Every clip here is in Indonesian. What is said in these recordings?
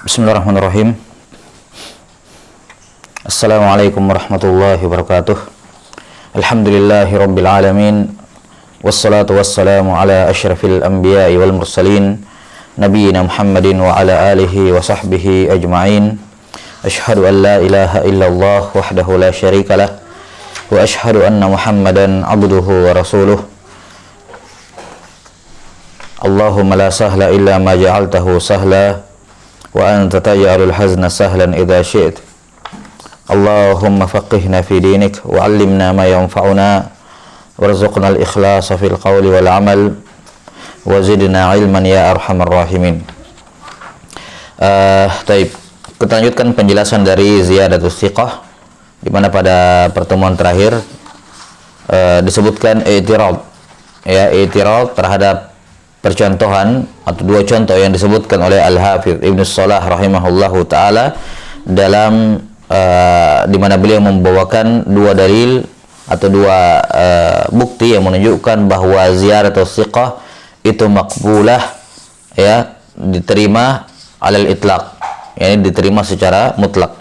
Bismillahirrahmanirrahim. Assalamualaikum warahmatullahi wabarakatuh. Alhamdulillahi rabbil alamin. Wassalatu wassalamu ala asyrafil anbiya'i wal mursalin nabiyina Muhammadin wa ala alihi wa sahbihi ajma'in. Ashhadu an la ilaha illallah wahdahu la syarikalah wa ashhadu anna Muhammadan abduhu wa rasuluh. Allahumma la sahla illa ma ja'altahu sahla wa anta taj'alul hazna sahlan idza syi'ta. Allahumma faqihna fi dinik wa 'allimna ma yanfa'una warzuqna al-ikhlasa fil qawli wal 'amal wa zidna 'ilman ya arhamar rahimin. Taib. Kita lanjutkan penjelasan dari ziyadatus thiqah, di mana pada pertemuan terakhir disebutkan i'tirad, ya, i'tirad terhadap percontohan atau dua contoh yang disebutkan oleh Al-Hafidz Ibnu Shalah rahimahullahu taala dalam di mana beliau membawakan dua dalil atau dua bukti yang menunjukkan bahwa ziyaratus thiqah itu maqbulah, ya, diterima alal itlaq, yakni diterima secara mutlak.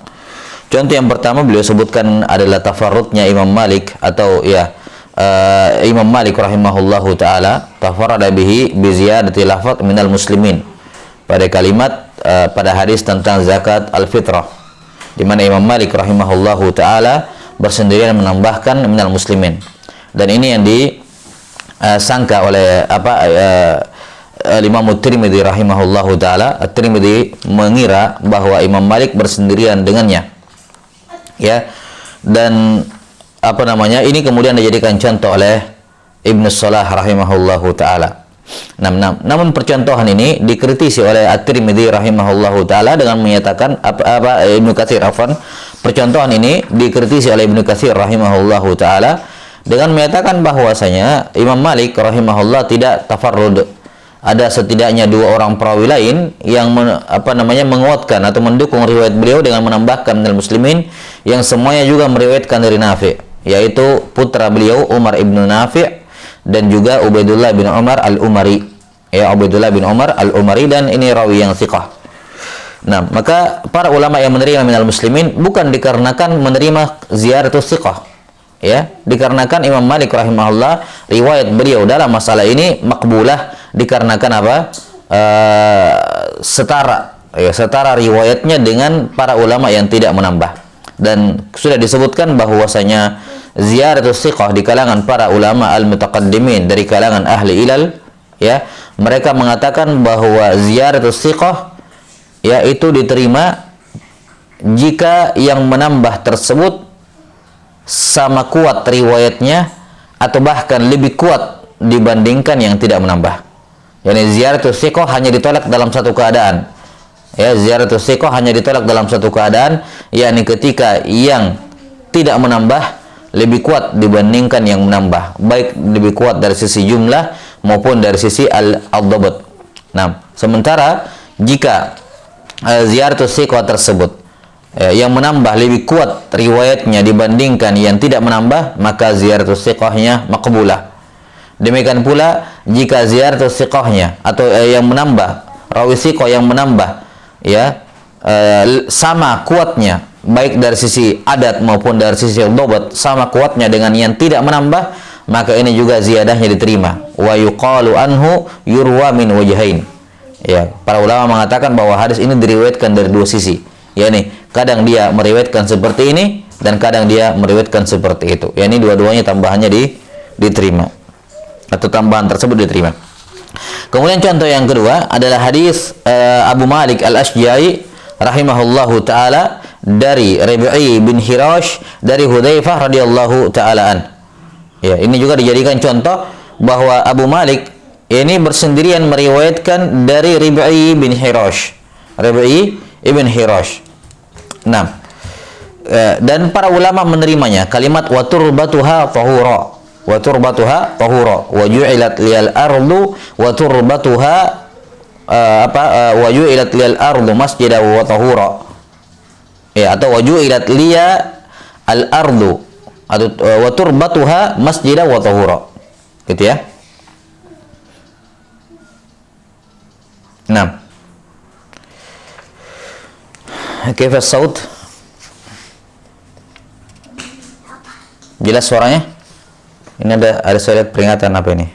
Contoh yang pertama beliau sebutkan adalah tafarrudnya Imam Malik atau Imam Malik rahimahullahu taala tafarrada bihi bi ziyadati lafaz minal muslimin pada kalimat pada hadis tentang zakat al-fitrah, di mana Imam Malik rahimahullahu taala bersendirian menambahkan minal muslimin, dan ini yang disangka oleh Imam Tirmidzi rahimahullahu taala. At-Tirmidzi mengira bahwa Imam Malik bersendirian dengannya, ya, dan ini kemudian dijadikan contoh oleh Ibnu Shalah rahimahullahu taala. Namun percontohan ini dikritisi oleh At-Tirmidzi rahimahullahu taala dengan menyatakan Ibnu Katsir percontohan ini dikritisi oleh Ibnu Katsir rahimahullahu taala dengan menyatakan bahwasanya Imam Malik rahimahullah tidak tafarrud. Ada setidaknya dua orang perawi lain yang menguatkan atau mendukung riwayat beliau dengan menambahkan minal muslimin yang semuanya juga meriwayatkan dari Nafi', yaitu putra beliau Umar ibnu Nafi' dan juga Ubaidullah bin Umar al-Umari, ya, Ubaidullah bin Umar al-Umari, dan ini rawi yang thiqah. Nah, maka para ulama yang menerima minal muslimin bukan dikarenakan menerima ziyaratus thiqah, ya, dikarenakan Imam Malik rahimahullah riwayat beliau dalam masalah ini makbulah dikarenakan setara riwayatnya dengan para ulama yang tidak menambah. Dan sudah disebutkan bahwasanya ziyaratus thiqah di kalangan para ulama al-mutaqaddimin dari kalangan ahli ilal, ya, mereka mengatakan bahwa ziyaratus thiqah, ya, itu diterima jika yang menambah tersebut sama kuat riwayatnya atau bahkan lebih kuat dibandingkan yang tidak menambah. Yani ziyaratus thiqah hanya ditolak dalam satu keadaan, ya, ziyaratus thiqah hanya ditolak dalam satu keadaan, yakni ketika yang tidak menambah lebih kuat dibandingkan yang menambah, baik lebih kuat dari sisi jumlah maupun dari sisi al-dhabt. Nah, sementara jika ziyaratus thiqah tersebut yang menambah lebih kuat riwayatnya dibandingkan yang tidak menambah, maka ziyaratus thiqahnya maqbulah. Demikian pula jika ziyaratus thiqahnya atau yang menambah, rawi thiqah yang menambah, ya, sama kuatnya baik dari sisi adat maupun dari sisi dhabt, sama kuatnya dengan yang tidak menambah, maka ini juga ziyadahnya diterima. Wa yuqalu anhu yurwa min wajhain. Ya, para ulama mengatakan bahwa hadis ini diriwayatkan dari dua sisi. yakni kadang dia meriwayatkan seperti ini dan kadang dia meriwayatkan seperti itu. Yakni dua-duanya tambahannya diterima atau tambahan tersebut diterima. Kemudian contoh yang kedua adalah hadis Abu Malik Al-Ashja'i rahimahullahu taala dari Rabi'i bin Hirash dari Hudzaifah radhiyallahu taala an. Ya, ini juga dijadikan contoh bahwa Abu Malik ini bersendirian meriwayatkan dari Rabi'i bin Hirash. Rabi'i ibn Hirash. Nah, dan para ulama menerimanya kalimat wa turbatuha tahura. Wa turbatuha tahura wa ju'ilat liyal ardu wa turbatuha wa ju'ilat liyal ardu masjidan wa tahura, ya, atau wa ju'ilat liya al ardu atau wa turbatuha masjidan wa tahura, gitu ya. Kaifa saut? Jelas suaranya? Ini ada saya lihat peringatan apa ini?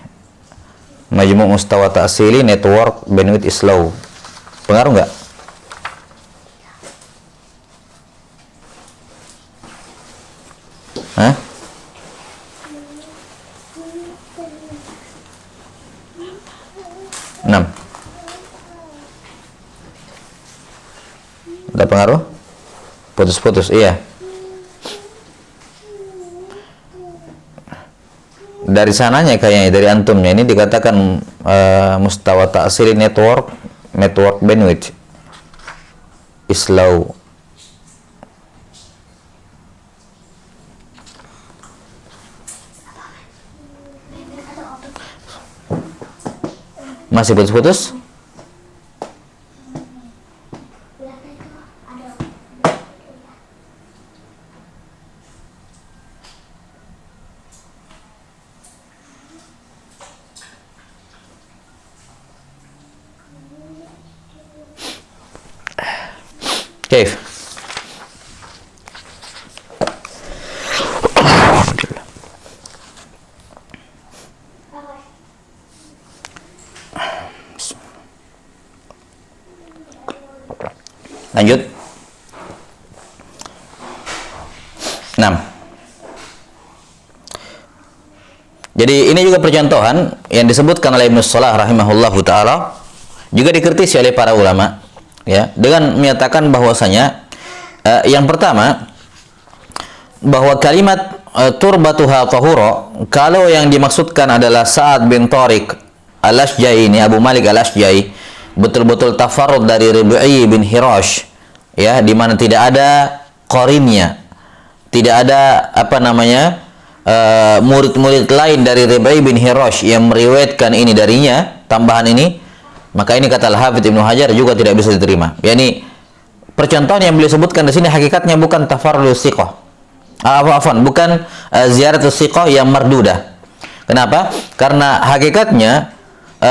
Majmu' mustawa ta'sili network bandwidth is low. Pengaruh nggak? Hah? Enam. Ada pengaruh? Putus-putus, iya. Dari sananya kayaknya, dari antumnya ini dikatakan mustawa ta'sili network bandwidth is low. Masih putus-putus? كيف؟ Lanjut. 6. Jadi ini juga percontohan yang disebutkan oleh Ibnu Shalah rahimahullahu taala, juga dikritisi oleh para ulama, ya, dengan menyatakan bahwasanya yang pertama, bahwa kalimat turbatuha tahura, kalau yang dimaksudkan adalah Sa'ad bin Tariq Al-Ashja'i ini, Abu Malik Al-Ashja'i, betul-betul tafarrud dari Rib'i bin Hirash, ya, di mana tidak ada qarinnya, tidak ada apa namanya murid-murid lain dari Rib'i bin Hirash yang meriwayatkan ini darinya, tambahan ini, maka ini kata Al-Hafidz Ibnu Hajar juga tidak bisa diterima. Yani percontohan yang beliau sebutkan di sini hakikatnya bukan tafarrudus thiqah, bukan ziyaratus thiqah yang mardudah. Kenapa? Karena hakikatnya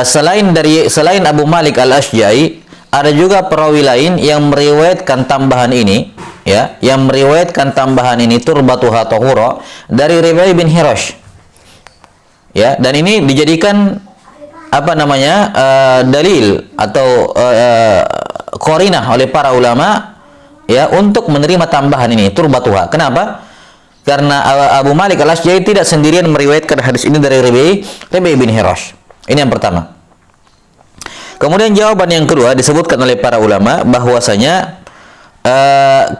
selain Abu Malik Al-Ashja'i, ada juga perawi lain yang meriwayatkan tambahan ini, ya, yang meriwayatkan tambahan ini turbatuha tahura dari Rib'i bin Hirash, ya, dan ini dijadikan apa namanya dalil atau qarinah oleh para ulama, ya, untuk menerima tambahan ini turbatuha. Kenapa? Karena Abu Malik Al-Ashja'i tidak sendirian meriwayatkan hadis ini dari Rib'i bin Hirash. Ini yang pertama. Kemudian jawaban yang kedua disebutkan oleh para ulama bahwasanya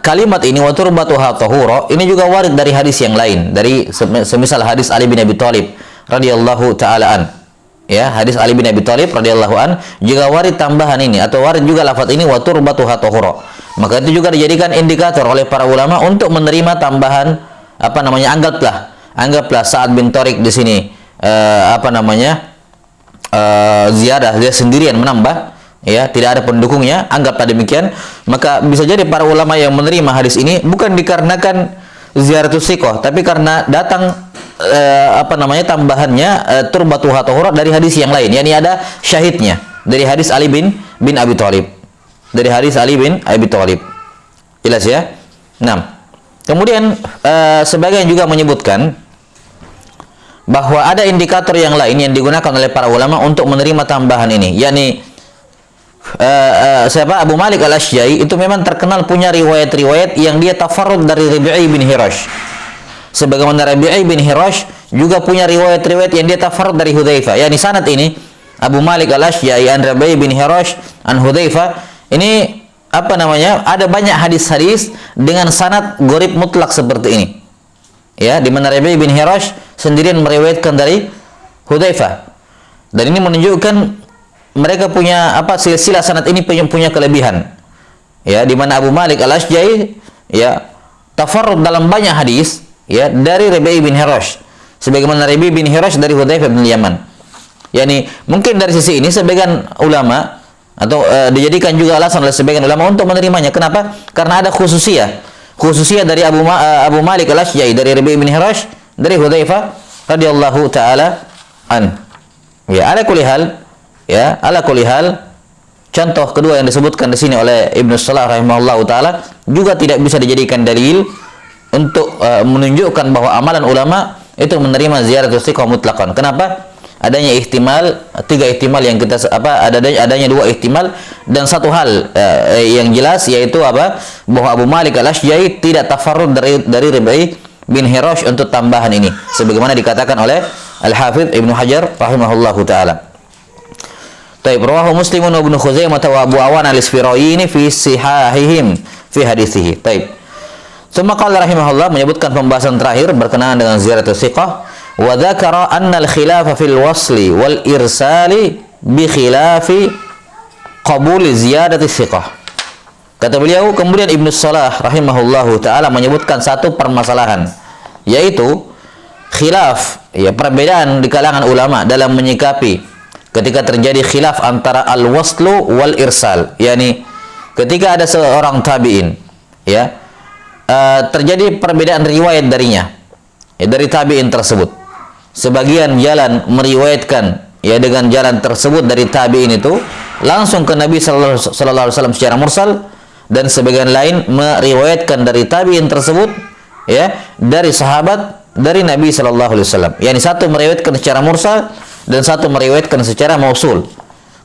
kalimat ini wa turbatuha tahura ini juga warid dari hadis yang lain, dari semisal hadis Ali bin Abi Thalib radhiyallahu taala an. Ya, hadis Ali bin Abi Thalib radhiyallahu an juga warid tambahan ini, atau warid juga lafaz ini wa turbatuha tahura. Maka itu juga dijadikan indikator oleh para ulama untuk menerima tambahan apa namanya, anggaplah Sa'ad bin Tariq di sini apa namanya ziyadah, dia sendirian menambah, ya, tidak ada pendukungnya, anggaplah demikian. Maka bisa jadi para ulama yang menerima hadis ini bukan dikarenakan ziyaratus thiqah, tapi karena datang apa namanya tambahannya turbatuha tahura dari hadis yang lain, yakni ada syahidnya dari hadis Ali bin Abi Thalib, dari hadis Ali bin Abi Thalib. Jelas ya? 6. Kemudian sebagian juga menyebutkan bahwa ada indikator yang lain yang digunakan oleh para ulama untuk menerima tambahan ini, yakni siapa? Abu Malik Al-Ashja'i itu memang terkenal punya riwayat-riwayat yang dia tafarrud dari Rib'i bin Hirash. Sebagaimana Rib'i bin Hirash juga punya riwayat-riwayat yang dia tafarrud dari Hudzaifah. Yani sanad ini Abu Malik Al-Ashja'i an Rib'i bin Hirash an Hudzaifah, ini apa namanya? Ada banyak hadis-hadis dengan sanad gharib mutlak seperti ini. Ya, di mana Rib'i bin Hirash sendirian meriwayatkan dari Hudzaifah. Dan ini menunjukkan mereka punya apa, silsilah sanad ini punya kelebihan. Ya, di mana Abu Malik Al-Ashja'i, ya, tafarrud dalam banyak hadis, ya, dari Rib'i bin Hirash. Sebagaimana Rib'i bin Hirash dari Hudzaifah bin Yaman. Yani mungkin dari sisi ini sebagian ulama atau dijadikan juga alasan oleh sebagian ulama untuk menerimanya. Kenapa? Karena ada khususiyah dari Abu Malik Al-Ashja'i dari Rib'i bin Hirash dari Hudzaifah radhiyallahu taala an. Ya, ala kulli hal, contoh kedua yang disebutkan di sini oleh Ibnu Salah rahimahullahu taala juga tidak bisa dijadikan dalil untuk menunjukkan bahwa amalan ulama itu menerima ziyaratul thiqah mutlaqan. Kenapa? Adanya ihtimal, 3 ihtimal yang kita adanya 2 ihtimal dan satu hal yang jelas, yaitu apa? Bahwa Abu Malik Al-Asyja'i tidak tafarrud dari Rib'i bin Hirash untuk tambahan ini, sebagaimana dikatakan oleh Al-Hafidz Ibnu Hajar rahimahullahu taala. Taib, rawahu Muslimun wa Ibnu Khuzaimah wa Abu Awan al-Isfirayini fi sihahihim fi hadithihi. Taib. Tsumma qala rahimahullah, menyebutkan pembahasan terakhir berkenaan dengan ziyaratul thiqah, wa dzakara anna al-khilafa fil wasli wal irsali bi khilafi qabul ziyadati thiqah. Kata beliau, kemudian Ibnu Salah rahimahullahu taala menyebutkan satu permasalahan, yaitu khilaf, ya, perbedaan di kalangan ulama dalam menyikapi ketika terjadi khilaf antara al-waslu wal irsal, yakni ketika ada seorang tabi'in, ya, terjadi perbedaan riwayat darinya, ya, dari tabi'in tersebut. Sebagian jalan meriwayatkan, ya, dengan jalan tersebut dari tabi'in itu langsung ke Nabi sallallahu alaihi wasallam secara mursal, dan sebagian lain meriwayatkan dari tabi'in tersebut, ya, dari sahabat dari Nabi sallallahu alaihi wasallam. Yani satu meriwayatkan secara mursal dan satu meriwayatkan secara mausul.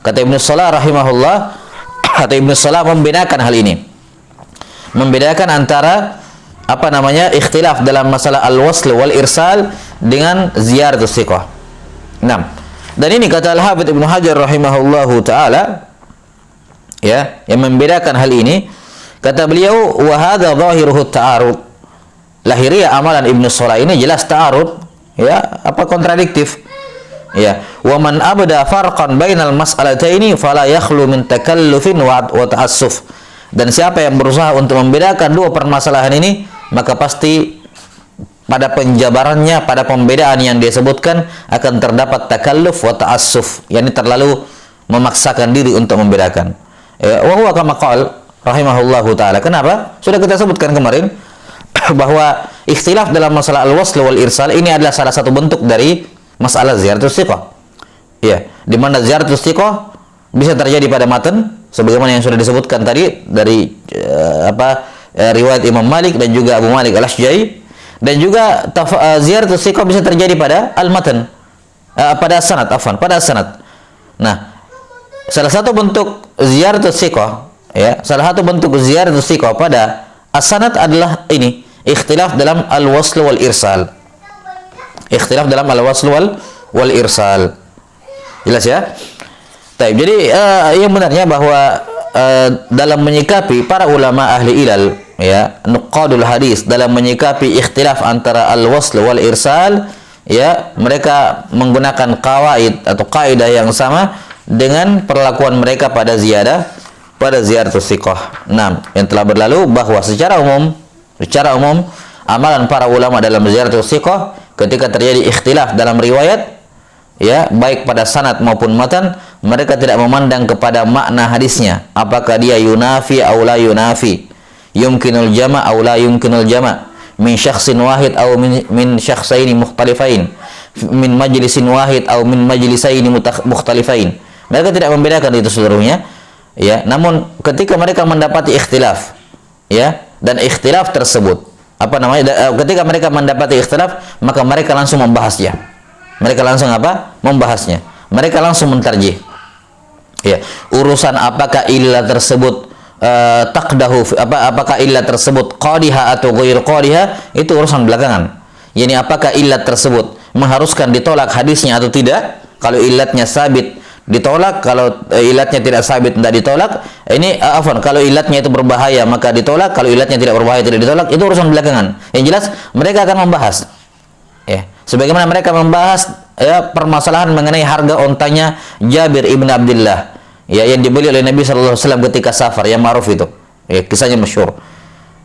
Kata Ibnu Salah rahimahullah, kata Ibnu Salah membedakan hal ini. Membedakan antara ikhtilaf dalam masalah al-wasl wal irsal dengan ziyaratus thiqah. 6. Dan ini kata Al-Hafidz Ibnu Hajar rahimahullahu taala, ya, yang membedakan hal ini, kata beliau, wa hadza zahiruhu ta'arud. Lahiriah amalan Ibnu Salah ini jelas ta'arud, ya, kontradiktif. Ya, wa man abda farqan bainal mas'alataini fala yakhlu min takallufin wa ta'assuf. Dan siapa yang berusaha untuk membedakan dua permasalahan ini, maka pasti pada penjabarannya, pada pembedaan yang dia sebutkan akan terdapat takalluf wa ta'assuf, yakni terlalu memaksakan diri untuk membedakan. Wa huwa kama qala rahimahullahu taala. Kenapa? Sudah kita sebutkan kemarin bahwa ikhtilaf dalam masalah al-wasl wal irsal ini adalah salah satu bentuk dari masalah ziyaratus thiqah. Ya, di mana ziyaratus thiqah bisa terjadi pada matan sebagaimana yang sudah disebutkan tadi dari riwayat Imam Malik dan juga Abu Malik Al-Asyja'i, dan juga ziyaratus thiqah bisa terjadi pada al-matan, pada sanad. Nah, salah satu bentuk ziyaratus thiqah, ya, salah satu bentuk ziyaratus thiqah pada as-sanad adalah ini, ikhtilaf dalam al-wasl wal irsal. Ikhtilaf dalam al-wasl wal irsal. Jelas ya? Taib. Jadi yang benarnya bahwa dalam menyikapi para ulama ahli ilal, ya, nuqadul hadis, dalam menyikapi ikhtilaf antara al-wasl wal irsal, ya, mereka menggunakan qawaid atau kaidah yang sama dengan perlakuan mereka pada ziyaratus thiqah. 6. Yang telah berlalu bahwa secara umum amalan para ulama dalam ziyaratus thiqah ketika terjadi ikhtilaf dalam riwayat, ya, baik pada sanad maupun matan, mereka tidak memandang kepada makna hadisnya, apakah dia yunafi aw la yunafi, yumkinul jama' aw la yumkinul jama', min syakhsin wahid aw min syakhsaini mukhtalifain, min majlisin wahid aw min majlisaini mukhtalifain. Mereka tidak membedakan itu seluruhnya, ya. Namun ketika mereka mendapati ikhtilaf, ya, dan ikhtilaf tersebut ketika mereka mendapati ikhtilaf, maka mereka langsung membahasnya. Mereka langsung membahasnya. Mereka langsung mentarjih. Ya, urusan apakah illah tersebut apakah illah tersebut qadiha atau ghair qadiha, itu urusan belakangan. Yani apakah illat tersebut mengharuskan ditolak hadisnya atau tidak? Kalau illatnya sabit, ditolak. Kalau ilatnya tidak sabit, tidak ditolak. Ini kalau ilatnya itu berbahaya maka ditolak, kalau ilatnya tidak berbahaya tidak ditolak. Itu urusan belakangan. Yang jelas mereka akan membahas, ya, sebagaimana mereka membahas, ya, permasalahan mengenai harga ontanya Jabir ibn Abdullah, ya, yang dibeli oleh Nabi sallallahu alaihi wasallam ketika safar, yang ma'ruf itu, ya, kisahnya masyhur.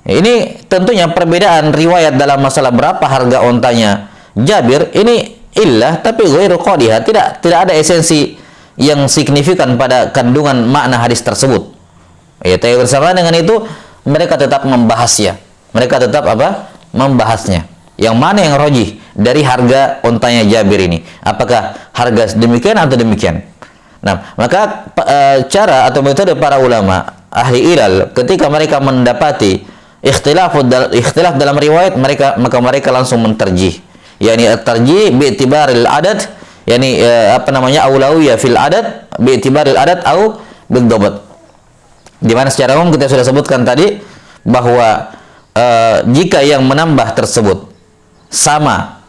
Ini tentunya perbedaan riwayat dalam masalah berapa harga ontanya Jabir ini illah, tapi ghairu qadihah, tidak ada esensi yang signifikan pada kandungan makna hadis tersebut. Ya, tapi bersamaan dengan itu mereka tetap membahasnya. Mereka tetap membahasnya. Yang mana yang rajih dari harga ontanya Jabir ini? Apakah harga demikian atau demikian? Nah, maka cara atau metode para ulama ahli ilal ketika mereka mendapati ikhtilaf dalam riwayat maka mereka langsung menterjih. Yani at-tarjih bi'tibaril adad, yani aulawiyah fil adad bi'tibaril adad au bil dhabt. Di mana secara umum kita sudah sebutkan tadi bahwa jika yang menambah tersebut sama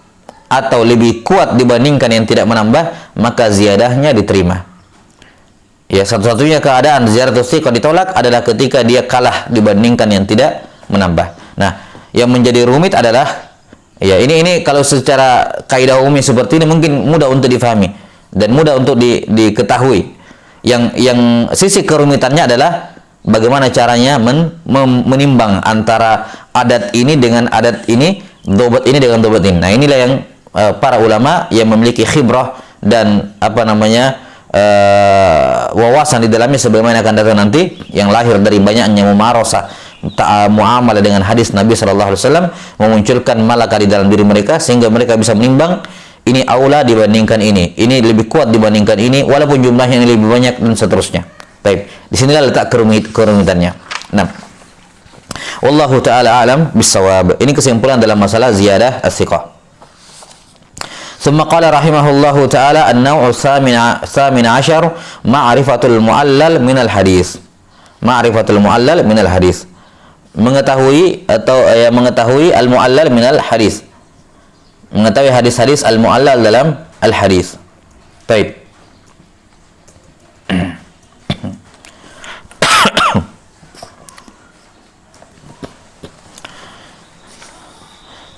atau lebih kuat dibandingkan yang tidak menambah, maka ziyadahnya diterima. Ya, satu-satunya keadaan ziyaratus thiqah ditolak adalah ketika dia kalah dibandingkan yang tidak menambah. Nah, yang menjadi rumit adalah ya ini kalau secara kaidah umum seperti ini mungkin mudah untuk difahami dan mudah untuk diketahui. Yang sisi kerumitannya adalah bagaimana caranya menimbang antara adat ini dengan adat ini, dobat ini dengan dobat ini. Nah, inilah yang para ulama yang memiliki khibrah dan wawasan di dalamnya sebagaimana akan datang nanti, yang lahir dari banyaknya mumarasah muamalah dengan hadis Nabi sallallahu alaihi wasallam, memunculkan malakah di dalam diri mereka sehingga mereka bisa menimbang ini aula dibandingkan ini lebih kuat dibandingkan ini walaupun jumlahnya ini lebih banyak dan seterusnya. Baik, di sinilah letak kerumitannya. Nah, wallahu taala alam bisawab. Ini kesimpulan dalam masalah ziyadah as-thiqah. ثم قال رحمه الله تعالى النوع الثامن عشر معرفة المعلل من الحديث. معرفة المعلل من الحديث, mengetahui al-mu'allal min al-hadis, mengetahui hadis-hadis al-mu'allal dalam al-hadis. Baik.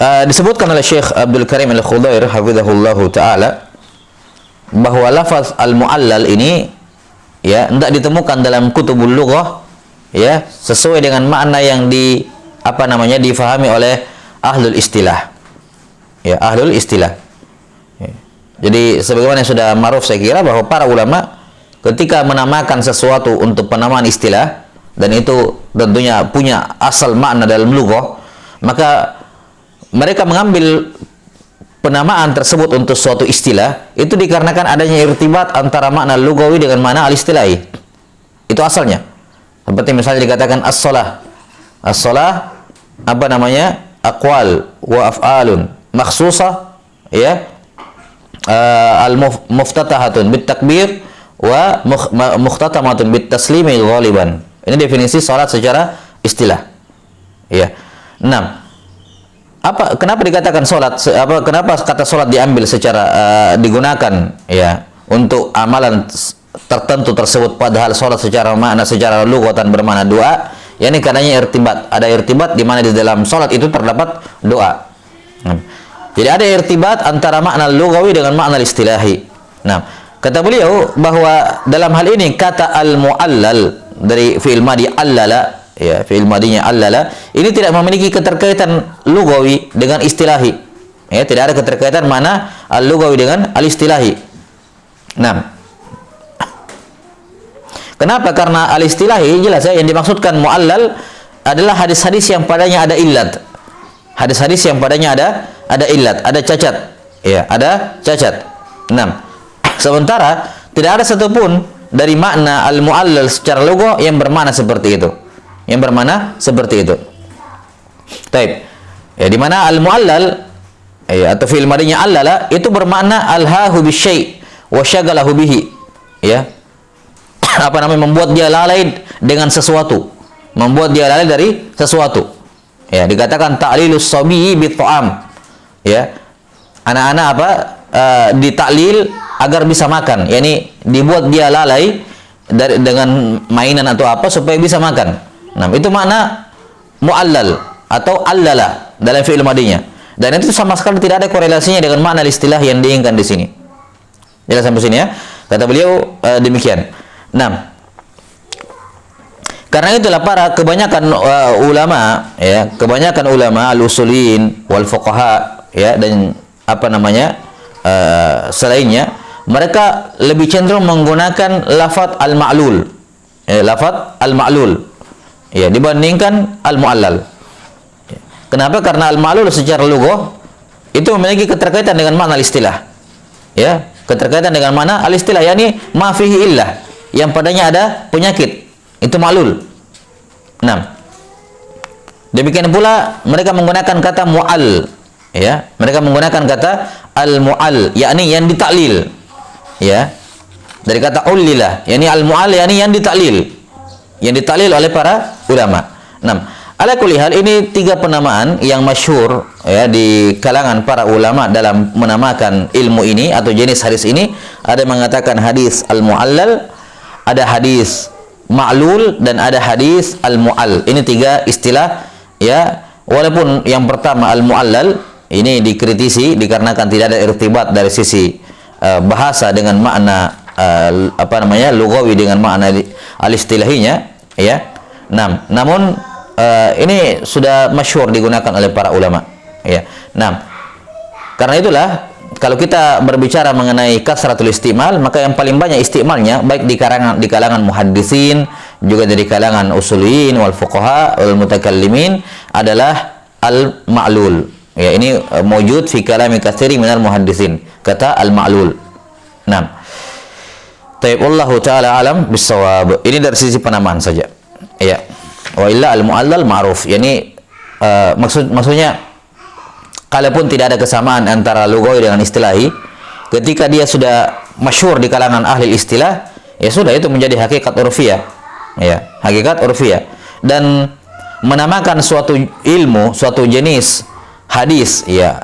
Disebutkan oleh Syekh Abdul Karim Al-Khudair hafizahullahu taala bahwa lafaz al-mu'allal ini ya tidak ditemukan dalam kutubul lughah ya sesuai dengan makna yang difahami oleh ahlul istilah. Ya, ahlul istilah. Ya. Jadi sebagaimana yang sudah ma'ruf saya kira bahwa para ulama ketika menamakan sesuatu untuk penamaan istilah dan itu tentunya punya asal makna dalam lughah, maka mereka mengambil penamaan tersebut untuk suatu istilah itu dikarenakan adanya irtibat antara makna lugawi dengan makna al-istilahi. Itu asalnya. Seperti misalnya dikatakan as-shalah. As-shalah aqwal wa af'alun makhsusah ya. Al-muftatahatun bit takbir wa mukhtatamatun bit taslimi ghaliban. Ini definisi salat secara istilah. Ya. 6. Kenapa dikatakan salat? Kenapa kata salat diambil secara digunakan ya untuk amalan tertentu tersebut, padahal salat secara makna secara lughatan bermakna doa? Ya, ini karenanya irtibat. Ada irtibat di mana di dalam salat itu terdapat doa. Jadi ada irtibat antara makna lughawi dengan makna istilahi. Nah, kata beliau bahwa dalam hal ini kata al-mu'allal dari fi'il madi allala, ya, fi'il madinya allala, ini tidak memiliki keterkaitan lugawi dengan istilahi. Ya, tidak ada keterkaitan mana al-lugawi dengan al-istilahi. Nah, kenapa? Karena al-istilahi jelas ya, yang dimaksudkan mu'allal adalah hadis-hadis yang padanya ada illat. Hadis-hadis yang padanya ada illat, ada cacat. Ya, ada cacat. 6. Sementara tidak ada satupun dari makna al-mu'allal secara lugha yang bermakna seperti itu. Yang bermakna seperti itu. Taib. Ya, di mana al-mu'allal ya, atau fi'il madinya allala itu bermakna alhahu bisyai' wa syagalahu bihi. Ya. Membuat dia lalai dengan sesuatu. Membuat dia lalai dari sesuatu. Ya, dikatakan ta'lilus sabiyi bit ta'am. Ya. Anak-anak ditaklil agar bisa makan. Yani dibuat dia lalai dengan mainan atau apa supaya bisa makan. Nah, itu makna mu'allal atau allala dalam fi'il madinya. Dan itu sama sekali tidak ada korelasinya dengan makna istilah yang diinginkan di sini. Jelas sampai sini ya. Kata beliau demikian. Nah, karena itulah kebanyakan ulama ya, kebanyakan ulama al-usulin wal fuqaha ya dan selainnya, mereka lebih cenderung menggunakan lafaz al-ma'lul. Lafaz al-ma'lul. Ya, dibandingkan al-mu'allal. Kenapa? Karena al-ma'lul secara lughah itu memiliki keterkaitan dengan makna istilah. Ya, keterkaitan dengan mana al-istilah, yakni ma fihi illah, yang padanya ada penyakit, itu ma'lul. 6. Demikian pula mereka menggunakan kata mu'al, ya. Mereka menggunakan kata al-mu'al, yakni yang ditaklil, ya. Dari kata ullilah, yakni al-mu'al, yakni yang ditaklil oleh para ulama. 6. Ala kulli hal, ini 3 penamaan yang masyhur, ya, di kalangan para ulama dalam menamakan ilmu ini atau jenis hadis ini. Ada yang mengatakan hadis al-mu'allal, ada hadis ma'lul, dan ada hadis al-mu'al. Ini 3 istilah, ya. Walaupun yang pertama al-mu'allal ini dikritisi dikarenakan tidak ada irtibat dari sisi bahasa dengan makna lugawi dengan makna al-istilahinya, ya. Namun ini sudah masyhur digunakan oleh para ulama, ya. Karena itulah kalau kita berbicara mengenai kasratul istimal, maka yang paling banyak istimalnya baik di kalangan muhaddisin, juga dari kalangan usuliyin wal fuqaha wal mutakallimin adalah al-ma'lul. Ya, ini mawjud fi kalami katsiri minal muhaddisin, kata al-ma'lul. Taib, wallahu taala alam bisawab. Ini dari sisi penamaan saja, ya. Wa illa al-mu'allal ma'ruf, yakni maksudnya kalaupun tidak ada kesamaan antara lugawi dengan istilahi, ketika dia sudah masyhur di kalangan ahli istilah, ya sudah, itu menjadi hakikat urfiyah, ya, hakikat urfiyah. Dan menamakan suatu ilmu, suatu jenis hadis, ya,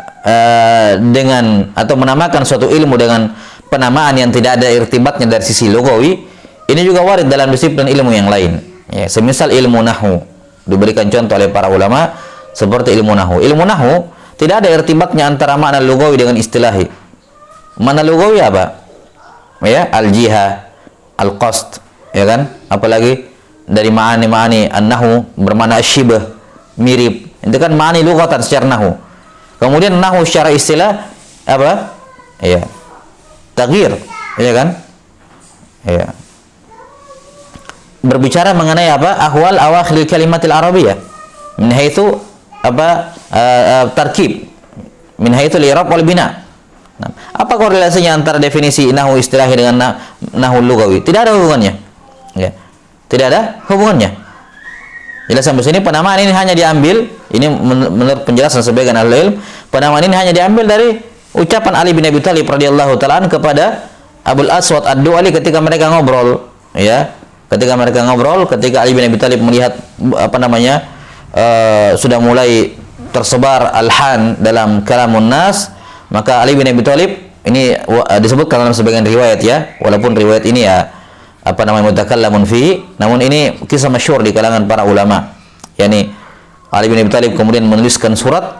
dengan atau menamakan suatu ilmu dengan penamaan yang tidak ada irtibatnya dari sisi lugawi, ini juga warid dalam disiplin ilmu yang lain. Ya, semisal ilmu nahwu, diberikan contoh oleh para ulama seperti ilmu nahwu. Ilmu nahwu tidak ada irtibatnya antara makna lugawi dengan istilahi. Makna lugawi apa? Ya, al-jiha, al-qasd, ya kan? Apalagi dari ma'ani an-nahwu bermakna syibah, mirip. Itu kan ma'ani lughatan secara nahwu. Kemudian nahwu secara istilah apa? Ya, taghyir, ya kan? Ya. Berbicara mengenai apa? Ahwal awakhir kalimatil arabiyyah min haitsu tarkib, min haitsu al-i'rab wal bina. Apa korelasinya antara definisi nahwu istilahi dengan nahwu lugawi? Tidak ada hubungannya, ya. Tidak ada hubungannya. Jelas sampai sini penamaan ini hanya diambil, ini menurut penjelasan sebagian ahli ilmu, penamaan ini hanya diambil dari ucapan Ali bin Abi Thalib radhiyallahu taala kepada Abul Aswad Ad-Du'ali ketika mereka ngobrol, ya. Ketika Ali bin Abi Thalib melihat sudah mulai tersebar alhan dalam kalamun nas, maka Ali bin Abi Thalib, ini disebutkan dalam sebagian riwayat, ya, walaupun riwayat ini ya mutakallamun fi, namun ini kisah masyhur di kalangan para ulama, yakni Ali bin Abi Thalib kemudian menuliskan surat,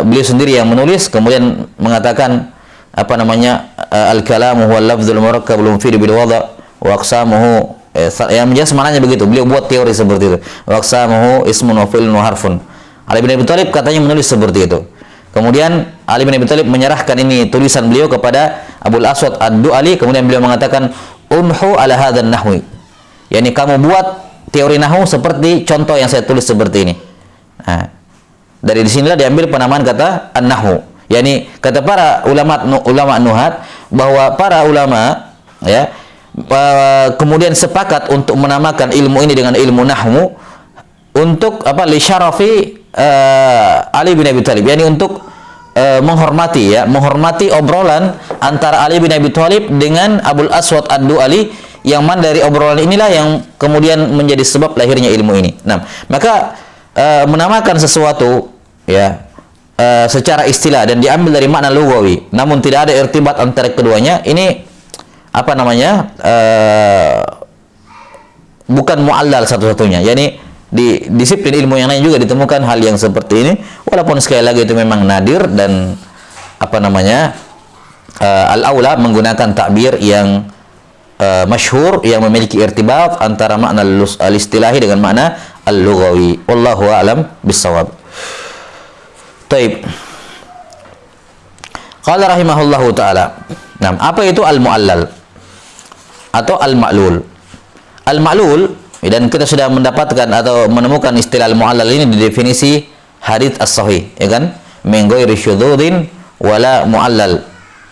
beliau sendiri yang menulis, kemudian mengatakan al-kalamu huwa al-lafzul murakkabul mufid bil wada' wa aqsamuhu, yang menjelaskan maknanya begitu. Beliau buat teori seperti itu. Wa aqsamuhu ismun wa fi'lun wa harfun. Ali bin Abi Thalib katanya menulis seperti itu. Kemudian Ali bin Abi Thalib menyerahkan ini tulisan beliau kepada Abul Aswad Ad-Du'ali, kemudian beliau mengatakan unhu ala hadzal nahwi. Yani kamu buat teori nahwu seperti contoh yang saya tulis seperti ini. Nah, dari disinilah diambil penamaan kata an-nahwu. Yani kata para ulama nuhat bahwa para ulama, ya, kemudian sepakat untuk menamakan ilmu ini dengan ilmu nahwu untuk li syarafi Ali bin Abi Thalib, yakni untuk menghormati obrolan antara Ali bin Abi Thalib dengan Abul Aswad Ad-Du'ali, yang mana dari obrolan inilah yang kemudian menjadi sebab lahirnya ilmu ini. Nah, maka menamakan sesuatu, ya, secara istilah dan diambil dari makna lugawi, namun tidak ada irtibat antara keduanya, ini bukan mu'allal satu-satunya. Yani di disiplin ilmu yang lain juga ditemukan hal yang seperti ini, walaupun sekali lagi itu memang nadir dan al-aula menggunakan takbir yang masyhur yang memiliki irtibat antara makna al-istilahi dengan makna al-lughawi. Wallahu a'lam bissawab. Taib. Qala rahimahullahu taala. Nah, apa itu al-mu'allal atau al-ma'lul? Al-ma'lul, dan kita sudah mendapatkan atau menemukan istilah al-mu'allal ini di definisi hadits as-sahih, ya kan? Min ghairi syudzudin wala mu'allal.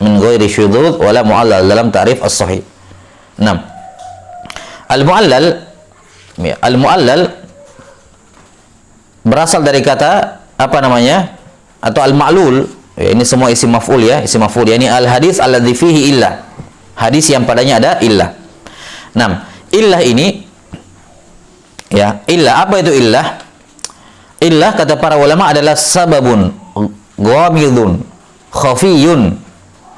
min ghairi syudzuz wala mu'allal dalam ta'rif as-sahih. 6. Al-mu'allal berasal dari kata apa namanya? Atau al-ma'lul. Ya, ini semua isim maf'ul ya, isim maf'ul. Yani al-hadis alladzi fihi illah. Hadis yang padanya ada illah. 6. Illah ini ya, illah apa itu illah? Illah kata para ulama adalah sababun ghamidun khafiyun,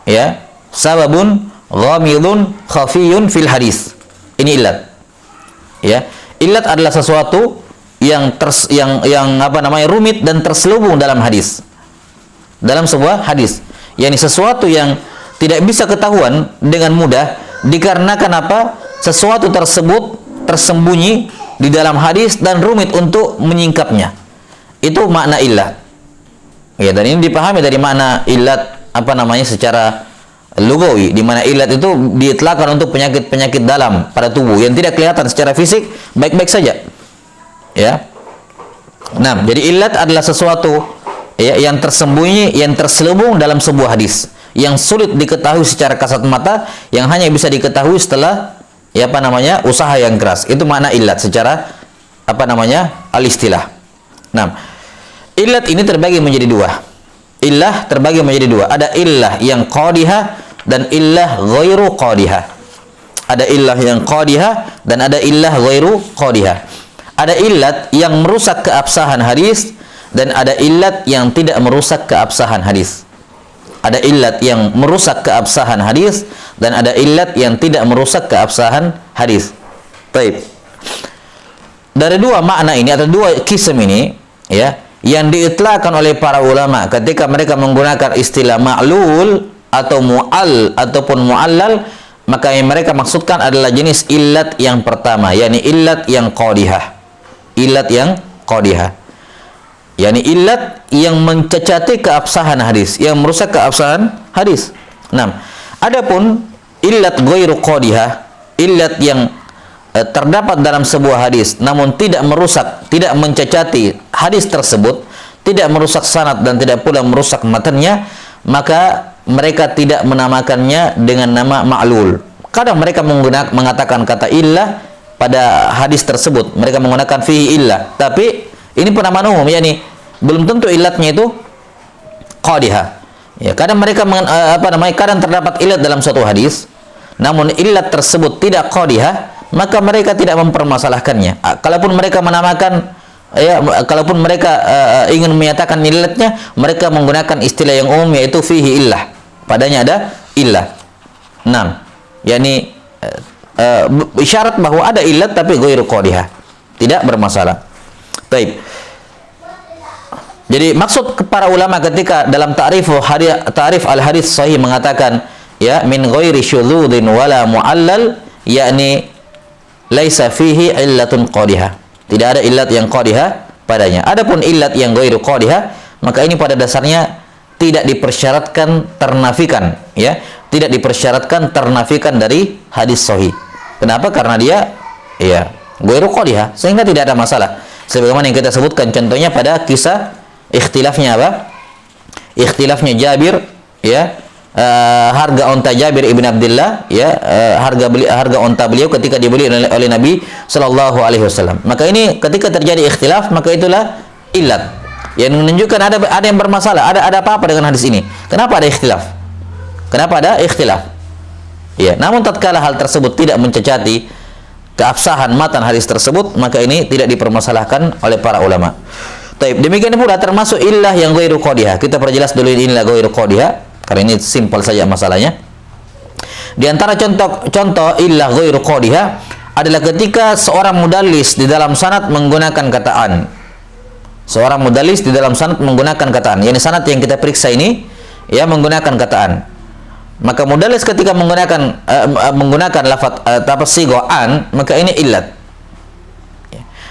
ya, sababun ghamidun khafiyun fil hadis. Ini illat. Ya, illat adalah sesuatu yang apa namanya rumit dan terselubung dalam hadis. Dalam sebuah hadis. Yani sesuatu yang tidak bisa ketahuan dengan mudah dikarenakan apa? Sesuatu tersebut tersembunyi di dalam hadis dan rumit untuk menyingkapnya. Itu makna illat. Ya, dan ini dipahami dari makna illat apa namanya secara lugawi, di mana illat itu diitlaqkan untuk penyakit-penyakit dalam pada tubuh yang tidak kelihatan secara fisik, baik-baik saja. Ya. Nah, jadi illat adalah sesuatu ya, yang tersembunyi, yang terselubung dalam sebuah hadis, yang sulit diketahui secara kasat mata, yang hanya bisa diketahui setelah ya apa namanya usaha yang keras. Itu makna illat secara apa namanya al-istilah. Nah, illat ini terbagi menjadi dua. Illah terbagi menjadi dua. Ada illah yang qadihah dan illah ghairu qadihah. Ada illah yang qadihah dan ada illah ghairu qadihah. Ada illat yang merusak keabsahan hadis dan ada illat yang tidak merusak keabsahan hadis. Ada illat yang merusak keabsahan hadis dan ada illat yang tidak merusak keabsahan hadis. Baik. Dari dua makna ini atau dua kisah ini ya, yang diitlaqkan oleh para ulama ketika mereka menggunakan istilah ma'lul atau mu'al ataupun mu'allal, maka yang mereka maksudkan adalah jenis illat yang pertama, yakni illat yang qadihah. Illat yang qadihah, yakni illat yang mencacati keabsahan hadis, yang merusak keabsahan hadis. 6. Adapun illat ghairu qadihah, illat yang terdapat dalam sebuah hadis namun tidak merusak, tidak mencacati hadis tersebut, tidak merusak sanad dan tidak pula merusak matanya, maka mereka tidak menamakannya dengan nama ma'lul. Kadang mereka mengatakan kata illah pada hadis tersebut, mereka menggunakan fihi illah, tapi ini penamaan umum, yakni belum tentu illatnya itu qadihah. Ya, kadang mereka kadang terdapat illat dalam suatu hadis namun illat tersebut tidak qadihah, maka mereka tidak mempermasalahkannya. Kalaupun mereka menamakan ya, kalaupun mereka ingin menyatakan illatnya, mereka menggunakan istilah yang umum yaitu fihi illah. Padanya ada illah. 6. yakni isyarat bahwa ada illat tapi ghairu qadihah, tidak bermasalah. Baik. Jadi maksud para ulama ketika dalam ta'rif al-hadis sahih mengatakan ya min ghairi syudzudin wala mu'allal, yakni laisa fihi illatun qadihah. Tidak ada illat yang qadihah padanya. Adapun illat yang ghairu qadihah, maka ini pada dasarnya tidak dipersyaratkan ternafikan, ya. Tidak dipersyaratkan ternafikan dari hadis sahih. Kenapa? Karena dia ya ghairu qadihah, sehingga tidak ada masalah. Sebagaimana yang kita sebutkan contohnya pada kisah ikhtilafnya apa? Ikhtilafnya Jabir, ya. Harga onta Jabir ibn Abdullah, ya, harga onta beliau ketika dibeli oleh Nabi Shallallahu Alaihi Wasallam. Maka ini ketika terjadi ikhtilaf, maka itulah illat yang menunjukkan ada yang bermasalah, ada apa dengan hadis ini. Kenapa ada ikhtilaf? Kenapa ada ikhtilaf? Ya, namun tatkala hal tersebut tidak mencacati keabsahan matan hadis tersebut, maka ini tidak dipermasalahkan oleh para ulama. Taib. Demikian pula termasuk illah yang ghairu qadihah. Kita perjelas dulu illah ghairu qadihah, karena ini simpel saja masalahnya. Di antara contoh illah ghairu qadihah adalah ketika seorang mudallis di dalam sanad menggunakan kataan. Seorang mudallis di dalam sanad menggunakan kataan. Yani sanad yang kita periksa ini ya menggunakan kataan. Maka mudallis ketika menggunakan lafaz sighaan, maka ini illat.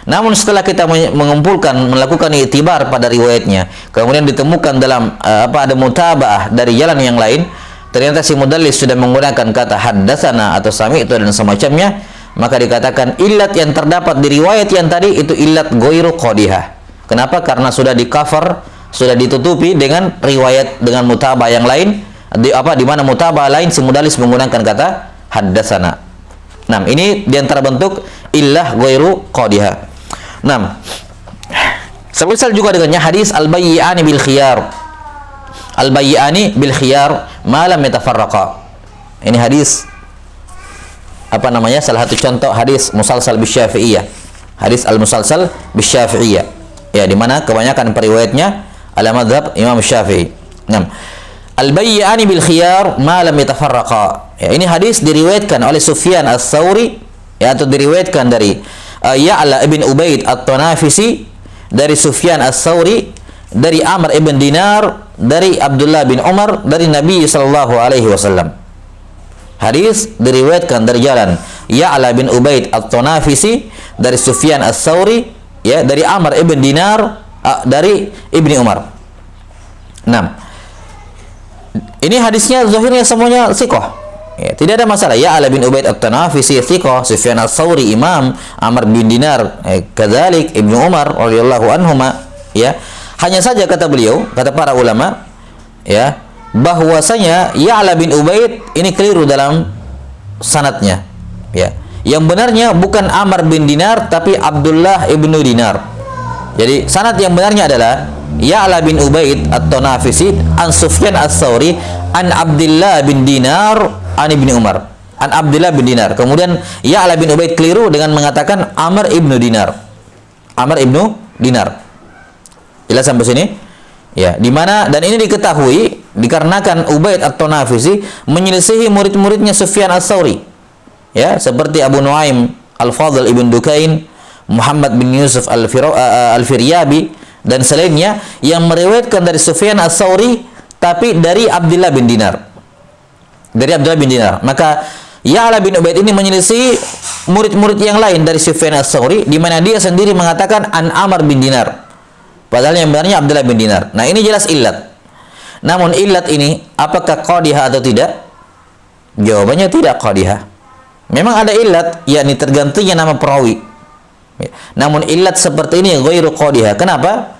Namun setelah kita melakukan i'tibar pada riwayatnya, kemudian ditemukan dalam ada mutaba'ah dari jalan yang lain, ternyata si mudallis sudah menggunakan kata haddatsana atau sami'tu dan semacamnya, maka dikatakan illat yang terdapat di riwayat yang tadi itu illat ghairu qadihah. Kenapa? Karena sudah di-cover, sudah ditutupi dengan riwayat dengan mutaba'ah yang lain, di mana mutaba'ah lain si mudallis menggunakan kata haddatsana. Nah, ini di antara bentuk illah ghairu qadihah. Nah, semisal juga dengannya hadis al-bayyi'ani bil khiyar. Al-bayyi'ani bil khiyar ma lam yatafarraqa. Ini hadis salah satu contoh hadis musalsal bisyafi'iyah. Hadis al-musalsal bisyafi'iyah. Ya, di mana kebanyakan periwayatnya ala madzhab Imam Syafi'i. Nah, al-bayyi'ani bil khiyar ma lam yatafarraqa. Ya, ini hadis diriwayatkan oleh Sufyan Ats-Tsauri, ya, atau diriwayatkan dari Ya'la ibn Ubaid At-Tanafisi, dari Sufyan Ats-Tsauri, dari Amr ibn Dinar, dari Abdullah bin Umar, dari Nabi sallallahu alaihi wasallam. Hadis diriwayatkan dari jalan Ya'la bin Ubaid At-Tanafisi, dari Sufyan Ats-Tsauri, ya, dari Amr ibn Dinar, dari Ibni Umar. Nah, ini hadisnya zahirnya semuanya thiqah. Ya, tidak ada masalah. Ya'la bin Ubaid At-Tanafisi thiqah, Sufyan Ats-Tsauri imam, Amr bin Dinar kadzalik, Ibnu Umar radhiyallahu anhuma, ya. Hanya saja kata beliau, kata para ulama, ya, bahwasanya Ya'la bin Ubaid ini keliru dalam sanadnya, ya. Yang benarnya bukan Amr bin Dinar tapi Abdullah ibnu Dinar. Jadi sanad yang benarnya adalah Ya'la bin Ubaid At-Tanafisi an Sufyan Ats-Tsauri an Abdullah bin Dinar an Ibni Umar, an Abdullah bin Dinar. Kemudian Ya'la bin Ubaid keliru dengan mengatakan Amr ibnu Dinar. Amr ibnu Dinar. Jelas sampai sini? Ya, di mana dan ini diketahui dikarenakan Ubaid At-Tanafisi menyelisihi murid-muridnya Sufyan Ats-Tsauri. Ya, seperti Abu Nuaim Al-Fadl ibn Dukain, Muhammad bin Yusuf Al-Firyabi dan selainnya yang meriwayatkan dari Sufyan Ats-Tsauri tapi dari Abdullah bin Dinar. Dari Abdullah bin Dinar. Maka Ya'la bin Ubaid ini menyelisih murid-murid yang lain dari Sufyan Ats-Tsauri, di mana dia sendiri mengatakan an Amr bin Dinar. Padahal yang benarnya Abdullah bin Dinar. Nah, ini jelas illat. Namun illat ini apakah qadihah atau tidak? Jawabannya tidak qadihah. Memang ada illat, yakni tergantinya nama perawi. Ya. Namun illat seperti ini ghairu qadihah. Kenapa?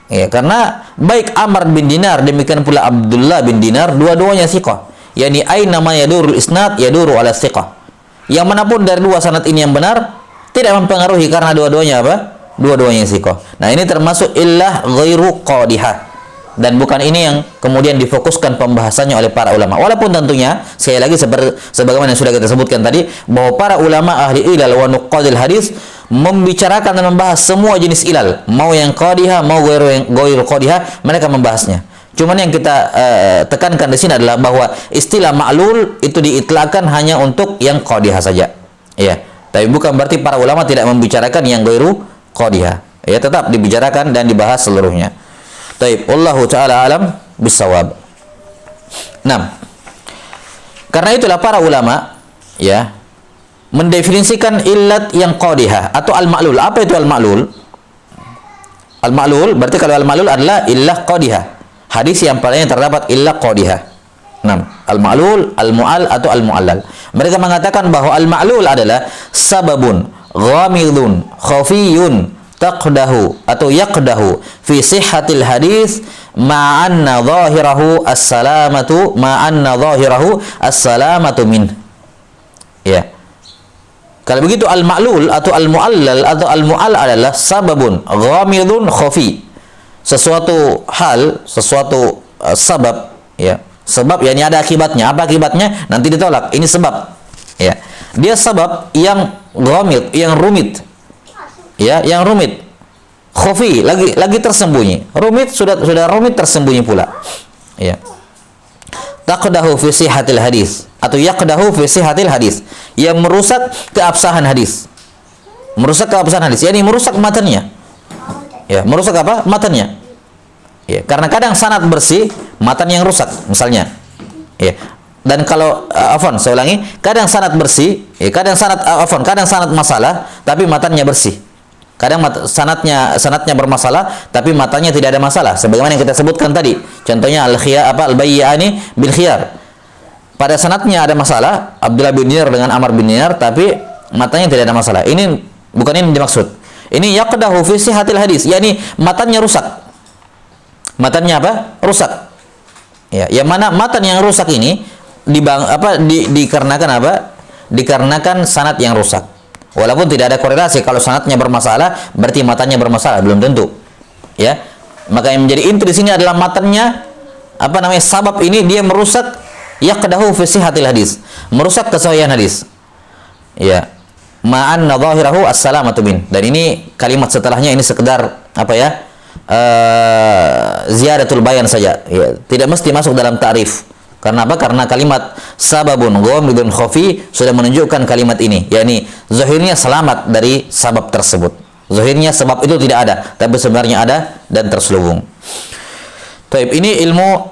Ya, karena baik Amr bin Dinar demikian pula Abdullah bin Dinar dua-duanya thiqah. Yani aina ma yadurul isnad yaduru ala thiqah. Yang manapun dari dua sanad ini yang benar tidak mempengaruhi karena dua-duanya apa? Dua-duanya thiqah. Nah, ini termasuk illah ghairu qadihah. Dan bukan ini yang kemudian difokuskan pembahasannya oleh para ulama. Walaupun tentunya sekali lagi sebagaimana yang sudah kita sebutkan tadi bahwa para ulama ahli ilal wa nuqadil hadis membicarakan dan membahas semua jenis ilal, mau yang qadihah mau ghairu qadihah, mereka membahasnya. Cuman yang kita tekankan di sini adalah bahwa istilah ma'lul itu diitlakkan hanya untuk yang qadihah saja. Ya, tapi bukan berarti para ulama tidak membicarakan yang ghairu qadihah. Ya, tetap dibicarakan dan dibahas seluruhnya. Taib, wallahu ta'ala alam bisawab. Nah, karena itulah para ulama ya mendefinisikan illat yang qadihah atau al-ma'lul. Apa itu al-ma'lul? Al-ma'lul berarti kalau al-ma'lul adalah illah qadihah. Hadis yang padanya terdapat illah qadihah. Nah, al-ma'lul, al-mu'al atau al-mu'allal. Mereka mengatakan bahwa al-ma'lul adalah sababun ghamidun khafiyun taqdahu atau yaqdahu fi sihhatil hadis ma'anna zahirahu as-salamatu min. Ya. Kalau begitu al-ma'lul atau al-mu'allal atau al-mu'al adalah sababun ghamidun khafi. Sesuatu hal, sesuatu sabab, ya. Sebab yakni ada akibatnya. Apa akibatnya? Nanti ditolak. Ini sebab. Ya. Dia sebab yang ghamid, yang rumit. Ya, yang rumit, khafi, lagi tersembunyi. Rumit sudah rumit tersembunyi pula. Ya. Taqdahu fi sihhatil hadis atau yaqdahu fi sihhatil hadis, yang merusak keabsahan hadis. Merusak keabsahan hadis, yakni merusak matannya. Ya, merusak apa? Matannya. Ya, karena kadang sanad bersih, matan yang rusak misalnya. Ya. Dan kalau saya ulangi, kadang sanad bersih, kadang sanad masalah tapi matannya bersih. Kadang sanadnya bermasalah tapi matanya tidak ada masalah, sebagaimana yang kita sebutkan tadi. Contohnya al-bayyani bil khiyar. Pada sanadnya ada masalah, Abdullah bin Dinar dengan Amr bin Dinar, tapi matanya tidak ada masalah. Ini bukan ini dimaksud. Ini yaqdahu fi sihhatil hadis, yakni matanya rusak. Matanya apa? Rusak. Ya, yang mana matan yang rusak ini dikarenakan apa? Dikarenakan sanad yang rusak. Walaupun tidak ada korelasi, kalau sanadnya bermasalah berarti matanya bermasalah, belum tentu. Ya. Maka yang menjadi inti di sini adalah matannya sabab ini dia merusak yaqdahu fi sihhatil hadis, merusak kesahihan hadis. Ya. Ma'an nadhahirahu as-salamatu min. Dan ini kalimat setelahnya ini sekedar ziyadatul bayan saja, ya, tidak mesti masuk dalam ta'rif. Karena apa? Karena kalimat sababun ghamidun khafi sudah menunjukkan kalimat ini, yakni zahirnya selamat dari sabab tersebut. Zahirnya sebab itu tidak ada, tapi sebenarnya ada dan terselubung. Taib, ini ilmu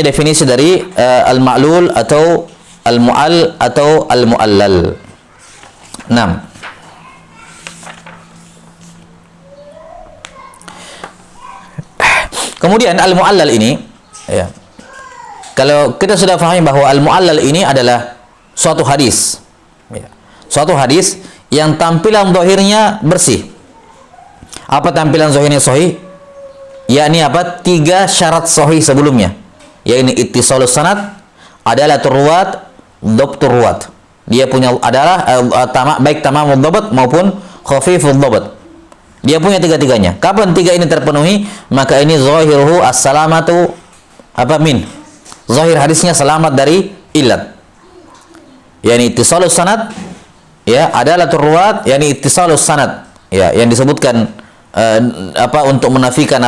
definisi dari al-ma'lul atau al-mu'al atau al-mu'allal. 6. Kemudian al-mu'allal ini, ya, kalau kita sudah pahami bahwa al-mu'allal ini adalah suatu hadis, ya, suatu hadis yang tampilan zahirnya bersih. Apa tampilan zahirnya sahih? Yakni 3 syarat sahih sebelumnya, yakni ittisalus sanad, adalatur ruwat, dhabtur ruwat. Dia punya adalah baik tamamul dhabt maupun khafiful dhabt. Dia punya tiga-tiganya. Kapan 3 ini terpenuhi, maka ini zahiruhu as-salamatu min. Zahir hadisnya selamat dari illat. Yani ittisalus sanad, ya, adalatur ruwat, yani ittisalus sanad. Ya, yang disebutkan untuk menafikan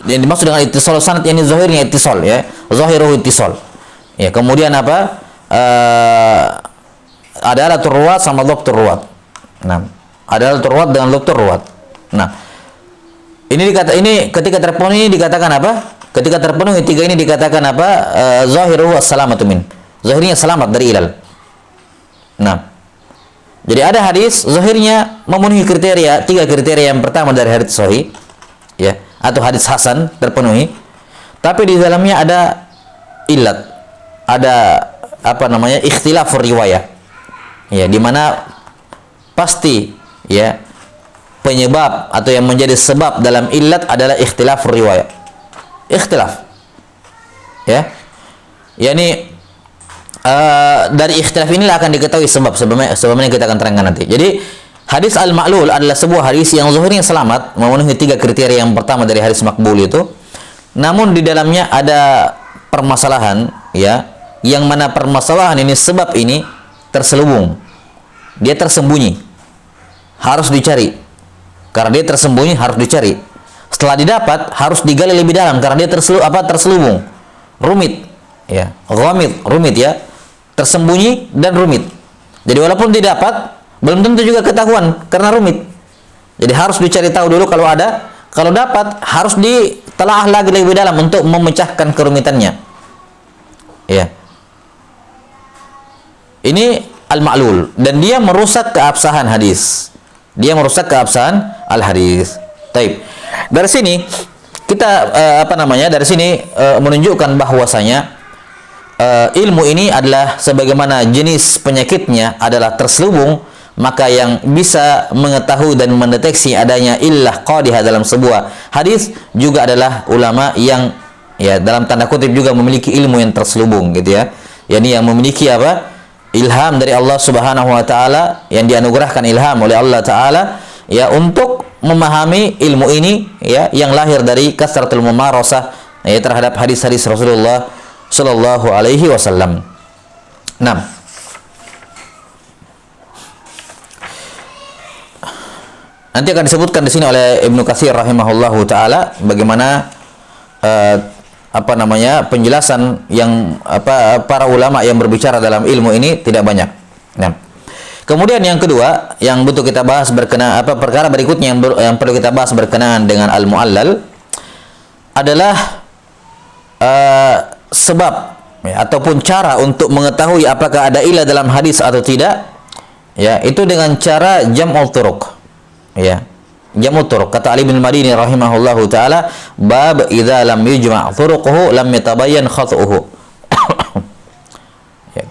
yang dimaksud dengan ittisalus sanad, yani zahirnya ittisal, ya. Zahiruhu ittisal. Ya, kemudian adalatur ruwat sama dhabtur ruwat. Nah, adalatur ruwat dengan dhabtur ruwat. Nah, ini ketika terpenuhi dikatakan apa? Ketika terpenuhi 3 ini dikatakan zahiruhu as-salamatu min. Zahirnya selamat dari ilal. Nah, jadi ada hadis zahirnya memenuhi kriteria, 3 kriteria yang pertama dari hadis sahih, ya, atau hadis hasan terpenuhi. Tapi di dalamnya ada illat, ada ikhtilafur riwayah. Ya, di mana pasti, ya, penyebab atau yang menjadi sebab dalam illat adalah ikhtilafur riwayah. Ikhtilaf. Ya. Yani dari ikhtilaf inilah akan diketahui sebab sebabnya kita akan terangkan nanti. Jadi hadis al-ma'lul adalah sebuah hadis yang zahirnya selamat, memenuhi 3 kriteria yang pertama dari hadis makbul itu. Namun di dalamnya ada permasalahan, ya, yang mana permasalahan ini, sebab ini terselubung. Dia tersembunyi. Harus dicari. Karena dia tersembunyi harus dicari. Setelah didapat harus digali lebih dalam karena dia terselubung. Rumit, ya. Ghamid, rumit, ya. Tersembunyi dan rumit. Jadi walaupun didapat belum tentu juga ketahuan karena rumit. Jadi harus dicari tahu dulu kalau ada, kalau dapat harus ditelaah lagi lebih dalam untuk memecahkan kerumitannya. Ya. Ini al-ma'lul dan dia merusak keabsahan hadis. Dia merusak keabsahan al-hadis. Taib. Dari sini kita dari sini menunjukkan bahwasanya ilmu ini adalah sebagaimana jenis penyakitnya adalah terselubung, maka yang bisa mengetahui dan mendeteksi adanya illah qadihah dalam sebuah hadis juga adalah ulama yang, ya, dalam tanda kutip juga memiliki ilmu yang terselubung, gitu, ya. Yani yang memiliki ilham dari Allah Subhanahu wa taala, yang dianugerahkan ilham oleh Allah taala, ya, untuk memahami ilmu ini, ya, yang lahir dari kasratul mumarasah, ya, terhadap hadis-hadis Rasulullah sallallahu alaihi wasallam. 6. Nanti akan disebutkan di sini oleh Ibnu Katsir rahimahullahu taala bagaimana penjelasan yang para ulama yang berbicara dalam ilmu ini tidak banyak. Nah, kemudian yang kedua yang butuh kita bahas perkara berikutnya yang perlu kita bahas berkenaan dengan al-mu'allal adalah sebab, ya, ataupun cara untuk mengetahui apakah ada ilah dalam hadis atau tidak, ya, itu dengan cara jam'ul turuq, ya. Jam'ut turuq, kata Ali bin Madini rahimahullahu taala, bab idza lam yujma' turuquhu lam yatabayyan khata'uhu. Ya.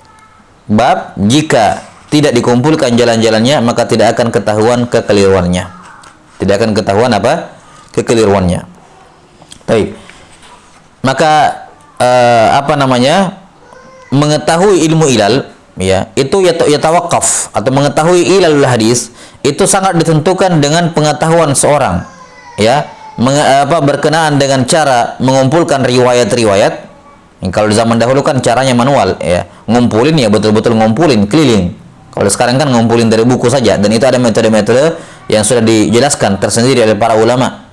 Bab jika tidak dikumpulkan jalan-jalannya maka tidak akan ketahuan kekeliruannya. Tidak akan ketahuan kekeliruannya. Baik. Maka mengetahui ilmu ilal, ya, itu yatawaqqaf atau mengetahui ilalul hadis itu sangat ditentukan dengan pengetahuan seorang, ya, berkenaan dengan cara mengumpulkan riwayat-riwayat. Kalau di zaman dahulu kan caranya manual, ya, ngumpulin, ya, betul-betul ngumpulin keliling. Kalau sekarang kan ngumpulin dari buku saja, dan itu ada metode-metode yang sudah dijelaskan tersendiri oleh para ulama.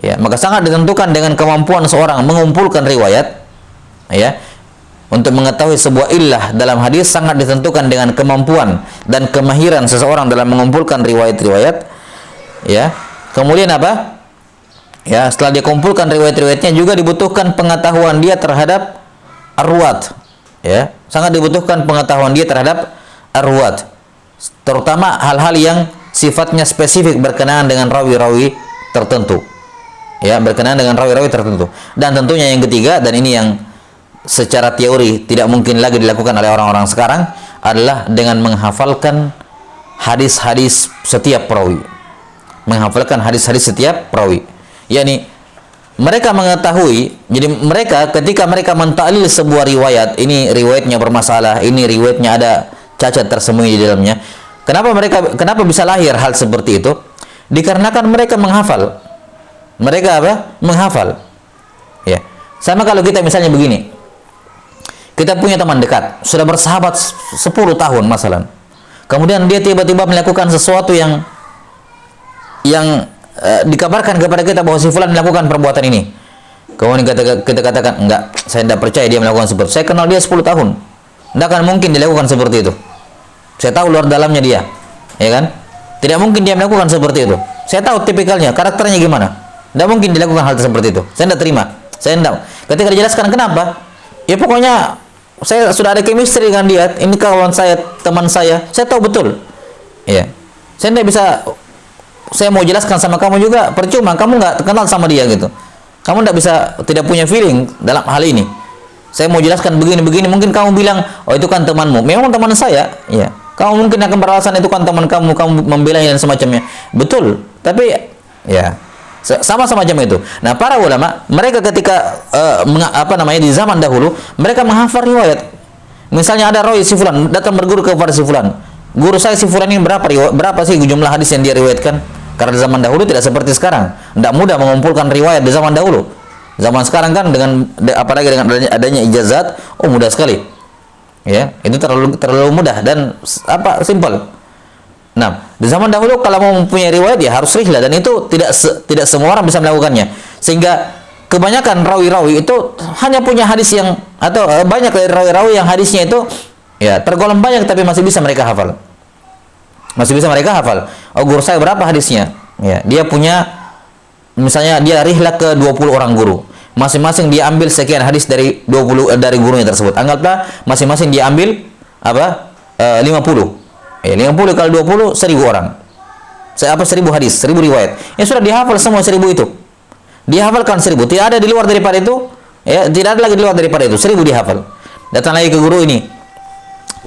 Ya, maka sangat ditentukan dengan kemampuan seorang mengumpulkan riwayat, ya. Untuk mengetahui sebuah illah dalam hadis sangat ditentukan dengan kemampuan dan kemahiran seseorang dalam mengumpulkan riwayat-riwayat, ya. Kemudian apa? Ya, setelah dia kumpulkan riwayat-riwayatnya juga dibutuhkan pengetahuan dia terhadap arwat, ya. Sangat dibutuhkan pengetahuan dia terhadap arwat, terutama hal-hal yang sifatnya spesifik berkenaan dengan rawi-rawi tertentu, ya, berkenaan dengan rawi-rawi tertentu. Dan tentunya yang ketiga, dan ini yang secara teori tidak mungkin lagi dilakukan oleh orang-orang sekarang, adalah dengan menghafalkan hadis-hadis setiap perawi. Menghafalkan hadis-hadis setiap perawi. Yani mereka mengetahui, jadi mereka ketika mereka mentaklil sebuah riwayat, ini riwayatnya bermasalah, ini riwayatnya ada cacat tersembunyi di dalamnya. Kenapa bisa lahir hal seperti itu? Dikarenakan mereka menghafal. Mereka apa? Menghafal. Ya. Sama kalau kita misalnya begini. Kita punya teman dekat, sudah bersahabat 10 tahun masalah. Kemudian dia tiba-tiba melakukan sesuatu yang dikabarkan kepada kita bahwa si fulan melakukan perbuatan ini. Kemudian kita katakan, enggak, saya tidak percaya dia melakukan seperti itu. Saya kenal dia 10 tahun. Tidak akan mungkin dilakukan seperti itu. Saya tahu luar dalamnya dia. Ya kan? Tidak mungkin dia melakukan seperti itu. Saya tahu tipikalnya, karakternya gimana. Tidak mungkin dilakukan hal seperti itu. Saya tidak terima. Saya tidak. Ketika dijelaskan kenapa, ya pokoknya saya sudah ada chemistry dengan dia. Ini kawan saya, teman saya tahu betul. Ya. Saya tidak bisa, saya mau jelaskan sama kamu juga percuma, kamu nggak kenal sama dia gitu. Kamu tidak punya feeling dalam hal ini. Saya mau jelaskan begini-begini, mungkin kamu bilang, oh itu kan temanmu. Memang teman saya, ya. Kamu mungkin akan beralasan itu kan teman kamu membelanya dan semacamnya. Betul, tapi ya sama macam itu. Nah, para ulama, mereka ketika di zaman dahulu, mereka menghafal riwayat. Misalnya ada rawi si fulan datang berguru kepada si fulan. Guru saya si fulan ini berapa sih jumlah hadis yang dia riwayatkan? Karena di zaman dahulu tidak seperti sekarang. Tidak mudah mengumpulkan riwayat di zaman dahulu. Zaman sekarang kan apalagi dengan adanya ijazat, oh mudah sekali. Ya, itu terlalu mudah dan simpel. Nah, di zaman dahulu kalau mau mempunyai riwayat ya harus rihlah, dan itu tidak semua orang bisa melakukannya. Sehingga kebanyakan rawi-rawi itu hanya punya hadis yang, atau banyak dari rawi-rawi yang hadisnya itu ya tergolong banyak tapi masih bisa mereka hafal. Masih bisa mereka hafal. Oh, guru saya berapa hadisnya? Ya, dia punya, misalnya dia rihlah ke 20 orang guru. Masing-masing dia ambil sekian hadis dari dari gurunya tersebut. Anggaplah masing-masing dia ambil 50. 50 kali 20, 1000 orang. 1000 hadis, 1000 riwayat. Ya sudah dihafal semua 1000 itu. Dihafalkan 1000. Tidak ada di luar daripada itu. Ya, tidak ada lagi di luar daripada itu. 1000 dihafal. Datang lagi ke guru ini.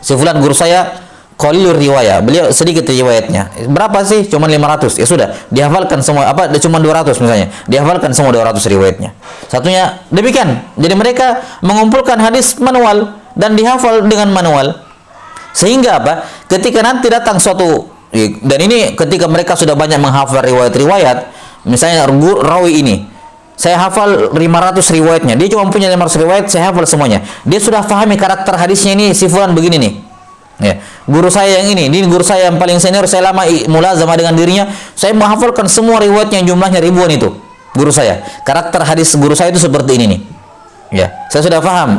Si fulan guru saya qalilur riwayat. Beliau sedikit riwayatnya. Berapa sih? Cuma 500. Ya sudah, dihafalkan semua cuma 200 misalnya. Dihafalkan semua 200 riwayatnya. Satunya demikian. Jadi mereka mengumpulkan hadis manual dan dihafal dengan manual. Sehingga ketika nanti datang suatu, dan ini ketika mereka sudah banyak menghafal riwayat-riwayat, misalnya rawi ini, saya hafal 500 riwayatnya, dia cuma punya 500 riwayat, saya hafal semuanya. Dia sudah pahami karakter hadisnya, ini si fulan begini nih. Ya. Guru saya yang ini guru saya yang paling senior, saya lama mulazamah dengan dirinya, saya menghafalkan semua riwayatnya yang jumlahnya ribuan itu. Guru saya, karakter hadis guru saya itu seperti ini nih. Ya, saya sudah paham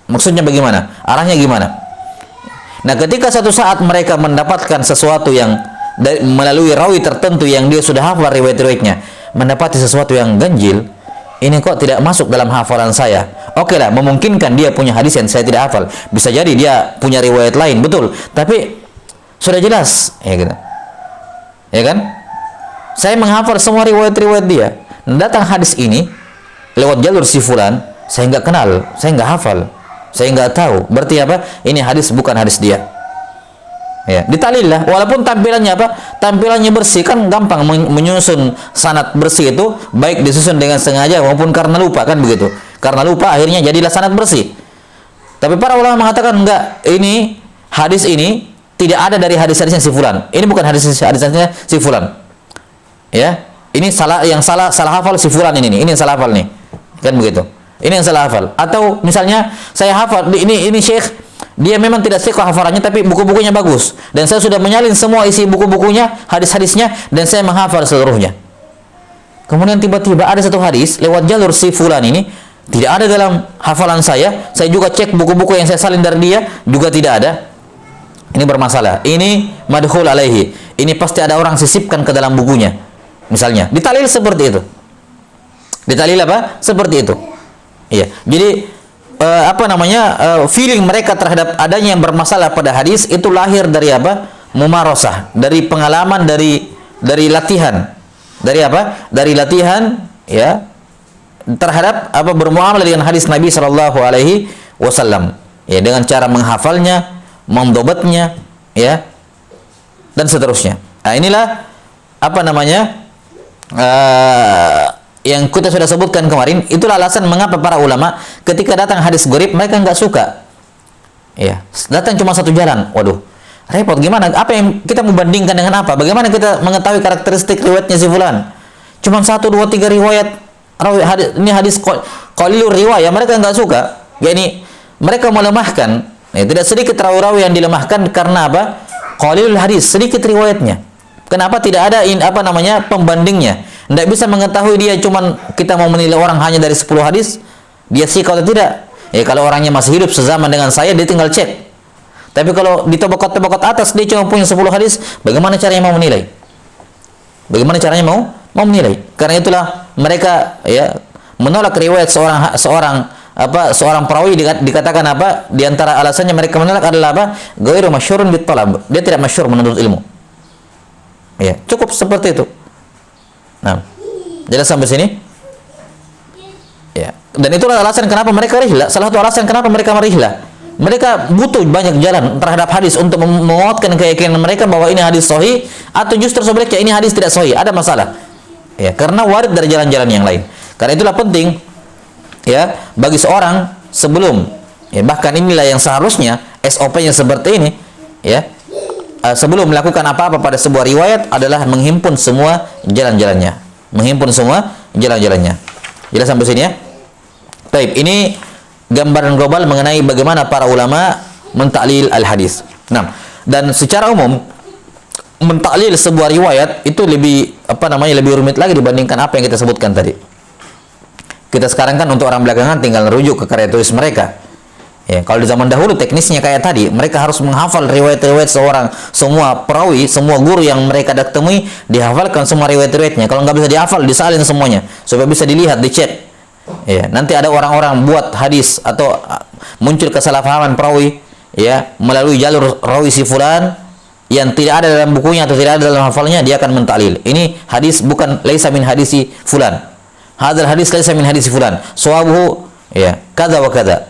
maksudnya bagaimana, arahnya gimana. Nah, ketika satu saat mereka mendapatkan sesuatu yang melalui rawi tertentu yang dia sudah hafal riwayat-riwayatnya, mendapati sesuatu yang ganjil, ini kok tidak masuk dalam hafalan saya. Oke lah, memungkinkan dia punya hadis yang saya tidak hafal. Bisa jadi dia punya riwayat lain, betul. Tapi sudah jelas, ya gitu. Ya kan? Saya menghafal semua riwayat-riwayat dia. Datang hadis ini lewat jalur si fulan, saya nggak kenal, saya nggak hafal. Saya nggak tahu. Berarti apa? Ini hadis bukan hadis dia. Ya, ditahlil lah. Walaupun tampilannya apa? Tampilannya bersih, kan gampang menyusun sanad bersih itu, baik disusun dengan sengaja maupun karena lupa, kan begitu. Karena lupa akhirnya jadilah sanad bersih. Tapi para ulama mengatakan enggak, ini hadis ini tidak ada dari hadis-hadisnya si fulan. Ini bukan hadis-hadisnya si fulan. Ya, ini salah, yang salah hafal si fulan ini yang salah hafal nih. Kan begitu. Ini yang salah hafal. Atau misalnya saya hafal ini Syekh, dia memang tidak sahih hafalannya tapi buku-bukunya bagus, dan saya sudah menyalin semua isi buku-bukunya, hadis-hadisnya, dan saya menghafal seluruhnya. Kemudian tiba-tiba ada satu hadis lewat jalur si fulan ini tidak ada dalam hafalan saya juga cek buku-buku yang saya salin dari dia juga tidak ada. Ini bermasalah. Ini madkhul alaihi. Ini pasti ada orang sisipkan ke dalam bukunya. Misalnya, ditalil seperti itu. Ditalil apa? Seperti itu. Iya. Jadi feeling mereka terhadap adanya yang bermasalah pada hadis itu lahir dari apa? Mumarasah, dari pengalaman, dari latihan. Dari apa? Dari latihan, ya, terhadap apa, bermuamalah dengan hadis Nabi sallallahu alaihi wasallam. Ya, dengan cara menghafalnya, mendobatnya, ya, dan seterusnya. Nah, inilah apa namanya? Yang kita sudah sebutkan kemarin, itulah alasan mengapa para ulama ketika datang hadis gharib mereka nggak suka. Ya, datang cuma satu jalan. Waduh, repot gimana? Apa yang kita membandingkan dengan apa? Bagaimana kita mengetahui karakteristik riwayatnya si fulan? Cuma 1, 2, 3 riwayat. Ini hadis qalilur riwayat, mereka nggak suka. Yani mereka melemahkan. Ya, tidak sedikit rawi-rawi yang dilemahkan karena apa? Qalilul hadis, sedikit riwayatnya. Kenapa tidak ada pembandingnya? Tidak bisa mengetahui dia, cuman kita mau menilai orang hanya dari 10 hadis, dia sih kalau tidak. Ya, kalau orangnya masih hidup sezaman dengan saya, dia tinggal cek. Tapi kalau di tabaqat atas dia cuma punya 10 hadis, bagaimana caranya mau menilai? Bagaimana caranya mau menilai? Karena itulah mereka, ya, menolak riwayat seorang perawi. Dikatakan apa? Di antara alasannya mereka menolak adalah apa? Ghairu masyhurun bit talab. Dia tidak masyhur menuntut ilmu. Ya, cukup seperti itu. Nah, jelas sampai sini? Ya. Dan itulah alasan kenapa mereka rihlah. Salah satu alasan kenapa mereka merihlah. Mereka butuh banyak jalan terhadap hadis untuk menguatkan keyakinan mereka bahwa ini hadis sahih, atau justru sebaliknya ini hadis tidak sahih, ada masalah. Ya, karena warid dari jalan-jalan yang lain. Karena itulah penting, ya, bagi seorang sebelum, ya, bahkan inilah yang seharusnya SOP-nya seperti ini, ya. Sebelum melakukan apa-apa pada sebuah riwayat adalah menghimpun semua jalan-jalannya. Jelas sampai sini, ya? Baik, ini gambaran global mengenai bagaimana para ulama mentaklil al-hadis. Nah, dan secara umum mentaklil sebuah riwayat itu lebih lebih rumit lagi dibandingkan apa yang kita sebutkan tadi. Kita sekarang kan untuk orang belakangan tinggal merujuk ke karya tulis mereka. Ya, kalau di zaman dahulu teknisnya kayak tadi, mereka harus menghafal riwayat-riwayat semua perawi, semua guru yang mereka temui, dihafalkan semua riwayat-riwayatnya. Kalau nggak bisa dihafal, disalin semuanya supaya bisa dilihat, dicek. Ya, nanti ada orang-orang buat hadis atau muncul kesalahpahaman perawi, ya, melalui jalur rawi si fulan yang tidak ada dalam bukunya atau tidak ada dalam hafalnya, dia akan mentaklil. Ini hadis bukan laisa min hadisi fulan. Hadzal hadis laisa min hadisi fulan. Shawabuhu, ya, kadza wa kadza.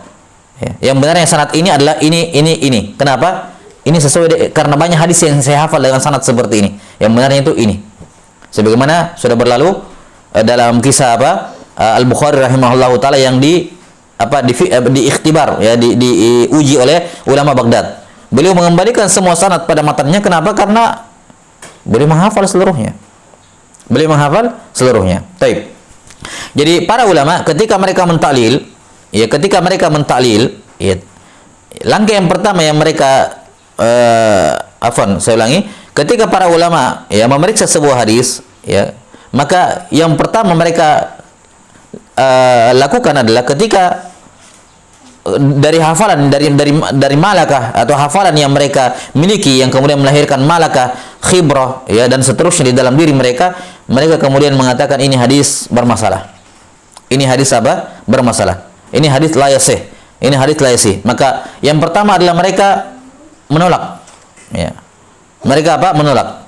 Ya, yang benarnya sanad ini adalah ini. Kenapa? Ini sesuai karena banyak hadis yang saya hafal dengan sanad seperti ini. Yang benarnya itu ini. Sebagaimana sudah berlalu dalam kisah Al-Bukhari rahimahullahu taala yang diikhtibar, ya, diuji oleh ulama Baghdad. Beliau mengembalikan semua sanad pada matanya. Kenapa? Karena beliau menghafal seluruhnya. Taib. Jadi para ulama ketika mereka mentaklil, ya, langkah yang pertama yang mereka ketika para ulama, ya, memeriksa sebuah hadis, ya, maka yang pertama mereka lakukan adalah ketika dari hafalan dari malakah atau hafalan yang mereka miliki yang kemudian melahirkan malakah, khibrah, ya, dan seterusnya di dalam diri mereka kemudian mengatakan ini hadis bermasalah. Ini hadis bermasalah. Ini hadis la yasih. Maka yang pertama adalah mereka menolak. Ya. Mereka menolak.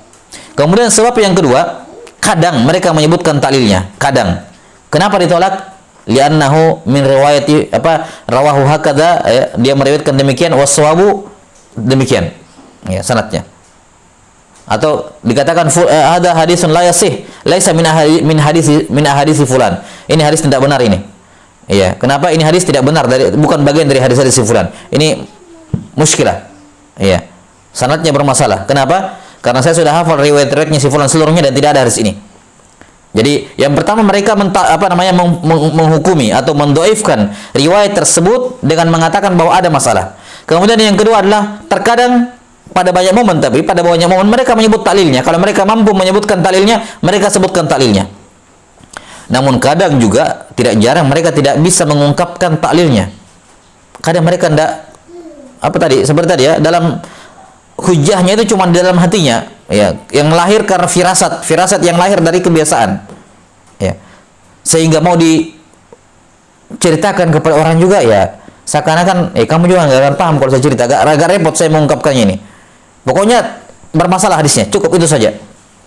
Kemudian sebab yang kedua, kadang mereka menyebutkan taklilnya. Kadang. Kenapa ditolak? Li'annahu min riwayati rawahu hakadza, ya, dia meriwayatkan demikian, waswabu demikian. Ya, sanadnya. Atau dikatakan ada hadisun la yasih, laisa min hadisi fulan. Ini hadis tidak benar ini. Iya, kenapa ini hadis tidak benar, bukan bagian dari hadis si fulan. Ini muskilah. Iya. Sanadnya bermasalah. Kenapa? Karena saya sudah hafal riwayat-riwayatnya si fulan seluruhnya dan tidak ada hadis ini. Jadi, yang pertama mereka menghukumi atau mendoifkan riwayat tersebut dengan mengatakan bahwa ada masalah. Kemudian yang kedua adalah terkadang pada banyak momen mereka menyebut taklilnya. Kalau mereka mampu menyebutkan taklilnya, mereka sebutkan taklilnya. Namun kadang juga tidak jarang mereka tidak bisa mengungkapkan taklilnya. Kadang mereka tidak seperti tadi ya, dalam hujahnya itu cuma di dalam hatinya, ya, yang lahir karena firasat yang lahir dari kebiasaan. Ya. Sehingga mau diceritakan kepada orang juga ya, seakan-akan kamu juga nggak akan paham kalau saya cerita, agak repot saya mengungkapkannya ini. Pokoknya bermasalah hadisnya, cukup itu saja.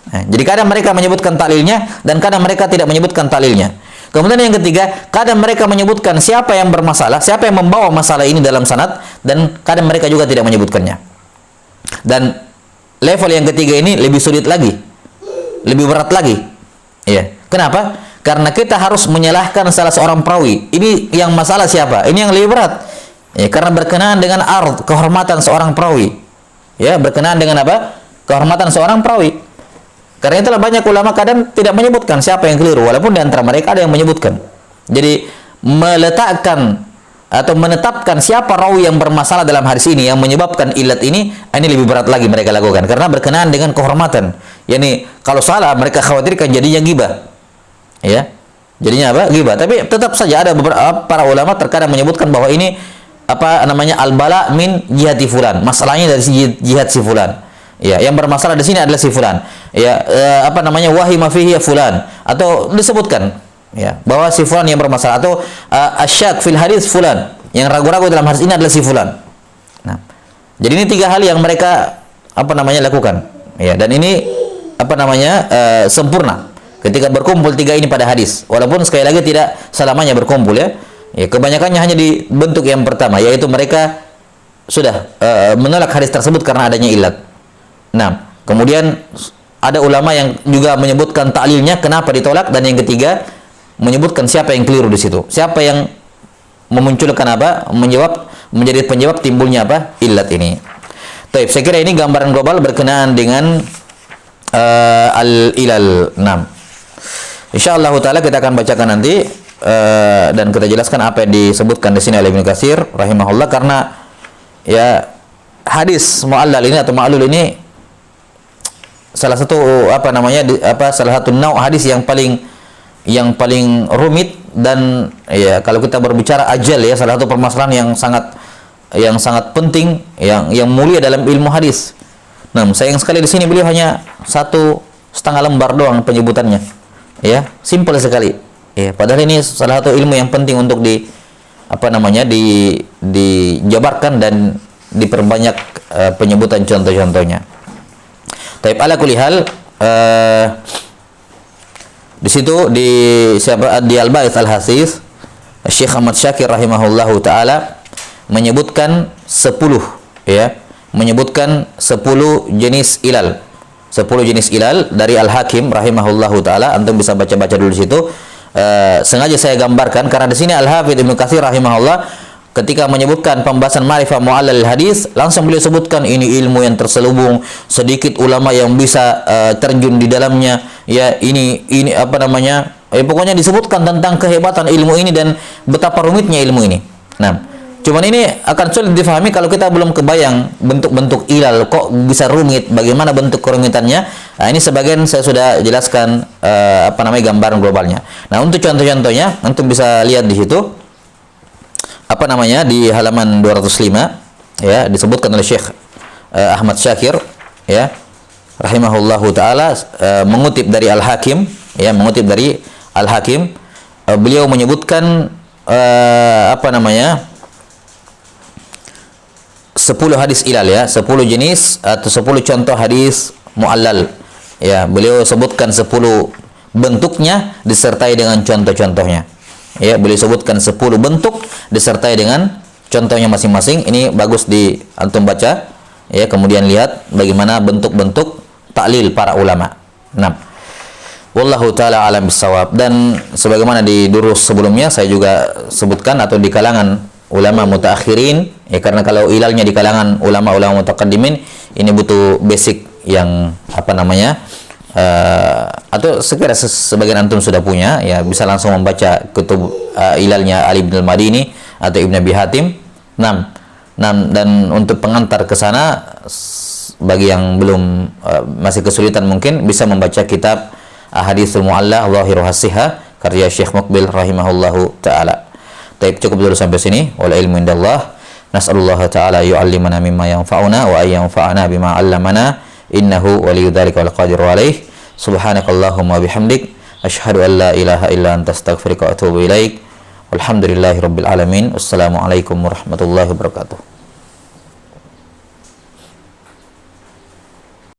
Nah, jadi kadang mereka menyebutkan taklilnya dan kadang mereka tidak menyebutkan taklilnya. Kemudian yang ketiga, kadang mereka menyebutkan siapa yang bermasalah, siapa yang membawa masalah ini dalam sanad, dan kadang mereka juga tidak menyebutkannya. Dan level yang ketiga ini lebih sulit lagi, lebih berat lagi. Iya. Kenapa? Karena kita harus menyalahkan salah seorang perawi. Ini yang masalah siapa? Ini yang lebih berat. Ya, karena berkenaan dengan kehormatan seorang perawi. Ya, berkenaan dengan apa? Kehormatan seorang perawi. Karena itulah banyak ulama kadang tidak menyebutkan siapa yang keliru, walaupun di antara mereka ada yang menyebutkan. Jadi meletakkan atau menetapkan siapa rawi yang bermasalah dalam hadis ini yang menyebabkan ilat ini lebih berat lagi mereka lakukan karena berkenaan dengan kehormatan. Yani kalau salah mereka khawatirkan jadinya ghibah. Ya. Jadinya apa? Ghibah. Tapi tetap saja ada beberapa para ulama terkadang menyebutkan bahwa ini al-bala min jihati fulan. Masalahnya dari jihad si fulan. Ya, yang bermasalah di sini adalah si fulan. Ya, wahima fihi fulan, atau disebutkan ya bahwa si fulan yang bermasalah, atau asyak fil hadis fulan, yang ragu-ragu dalam hadis ini adalah si fulan. Nah, jadi ini tiga hal yang mereka lakukan. Ya, dan ini sempurna ketika berkumpul tiga ini pada hadis. Walaupun sekali lagi tidak selamanya berkumpul ya. Ya, kebanyakannya hanya di bentuk yang pertama, yaitu mereka sudah menolak hadis tersebut karena adanya ilat. Nah, kemudian ada ulama yang juga menyebutkan taklilnya kenapa ditolak, dan yang ketiga menyebutkan siapa yang keliru di situ, siapa yang memunculkan menjadi penyebab timbulnya ilat ini. Taib, saya kira ini gambaran global berkenaan dengan al-ilal. Insyaallah taala kita akan bacakan nanti dan kita jelaskan apa yang disebutkan di sini oleh Ibnu Katsir rahimahullah, karena ya hadis mu'allal ini atau ma'lul ini salah satu salah satu hadis yang paling rumit, dan ya kalau kita berbicara ajal ya, salah satu permasalahan yang sangat penting, yang mulia dalam ilmu hadis. Nah, sayang sekali di sini beliau hanya 1,5 lembar doang penyebutannya. Ya, simpel sekali. Ya, padahal ini salah satu ilmu yang penting untuk dijabarkan dan diperbanyak penyebutan contoh-contohnya. Taib, ala kulli hal di situ di Al-Ba'its Al-Hasis, Syekh Ahmad Syakir rahimahullahu taala menyebutkan 10 jenis ilal. 10 jenis ilal dari Al-Hakim rahimahullahu taala. Antum bisa baca-baca dulu di situ. Sengaja saya gambarkan karena di sini Al-Hafidz Ibnu Katsir rahimahullah ketika menyebutkan pembahasan ma'rifah mu'allal hadis, langsung beliau sebutkan ini ilmu yang terselubung, sedikit ulama yang bisa terjun di dalamnya. Ya, ini pokoknya disebutkan tentang kehebatan ilmu ini dan betapa rumitnya ilmu ini. Nah, cuman ini akan sulit difahami kalau kita belum kebayang bentuk-bentuk ilal, kok bisa rumit, bagaimana bentuk kerumitannya. Nah, ini sebagian saya sudah jelaskan gambaran globalnya. Nah, untuk contoh-contohnya antum bisa lihat di situ di halaman 205 ya, disebutkan oleh Syekh Ahmad Syakir ya rahimahullahu taala, mengutip dari Al-Hakim ya, beliau menyebutkan 10 hadis ilal ya, 10 jenis atau 10 contoh hadis mu'allal. Ya, beliau sebutkan 10 bentuknya disertai dengan contoh-contohnya. Ya, beliau sebutkan 10 bentuk disertai dengan contohnya masing-masing. Ini bagus di antum baca Ya, kemudian lihat bagaimana bentuk-bentuk taklil para ulama. Nah, wallahu taala alam bisawab. Dan sebagaimana di durus sebelumnya saya juga sebutkan, atau di kalangan ulama mutaakhirin, ya, karena kalau ilalnya di kalangan ulama-ulama mutaqaddimin ini butuh basic yang atau sekira sebagian antum sudah punya, ya bisa langsung membaca kutub ilalnya Ali bin al-Madini atau Ibn Abi Hatim. Dan untuk pengantar ke sana, bagi yang belum masih kesulitan mungkin bisa membaca kitab Ahaditsul Mu'alla Zahiruhas Sihah karya Syekh Muqbil rahimahullahu taala. Baik, cukup dulu sampai sini. Wal ilmu indallah. Nas'alullah ta'ala yu'allimana mimma yanfa'una wa ayyanfa'ana bima 'allamana. Innahu waliyyu dzalika wal qadiru alaih. Subhanakallahumma bihamdik asyhadu an la ilaha illa anta astaghfiruka wa atubu ilaik. Walhamdulillahirabbil alamin. Wassalamualaikum warahmatullahi wabarakatuh.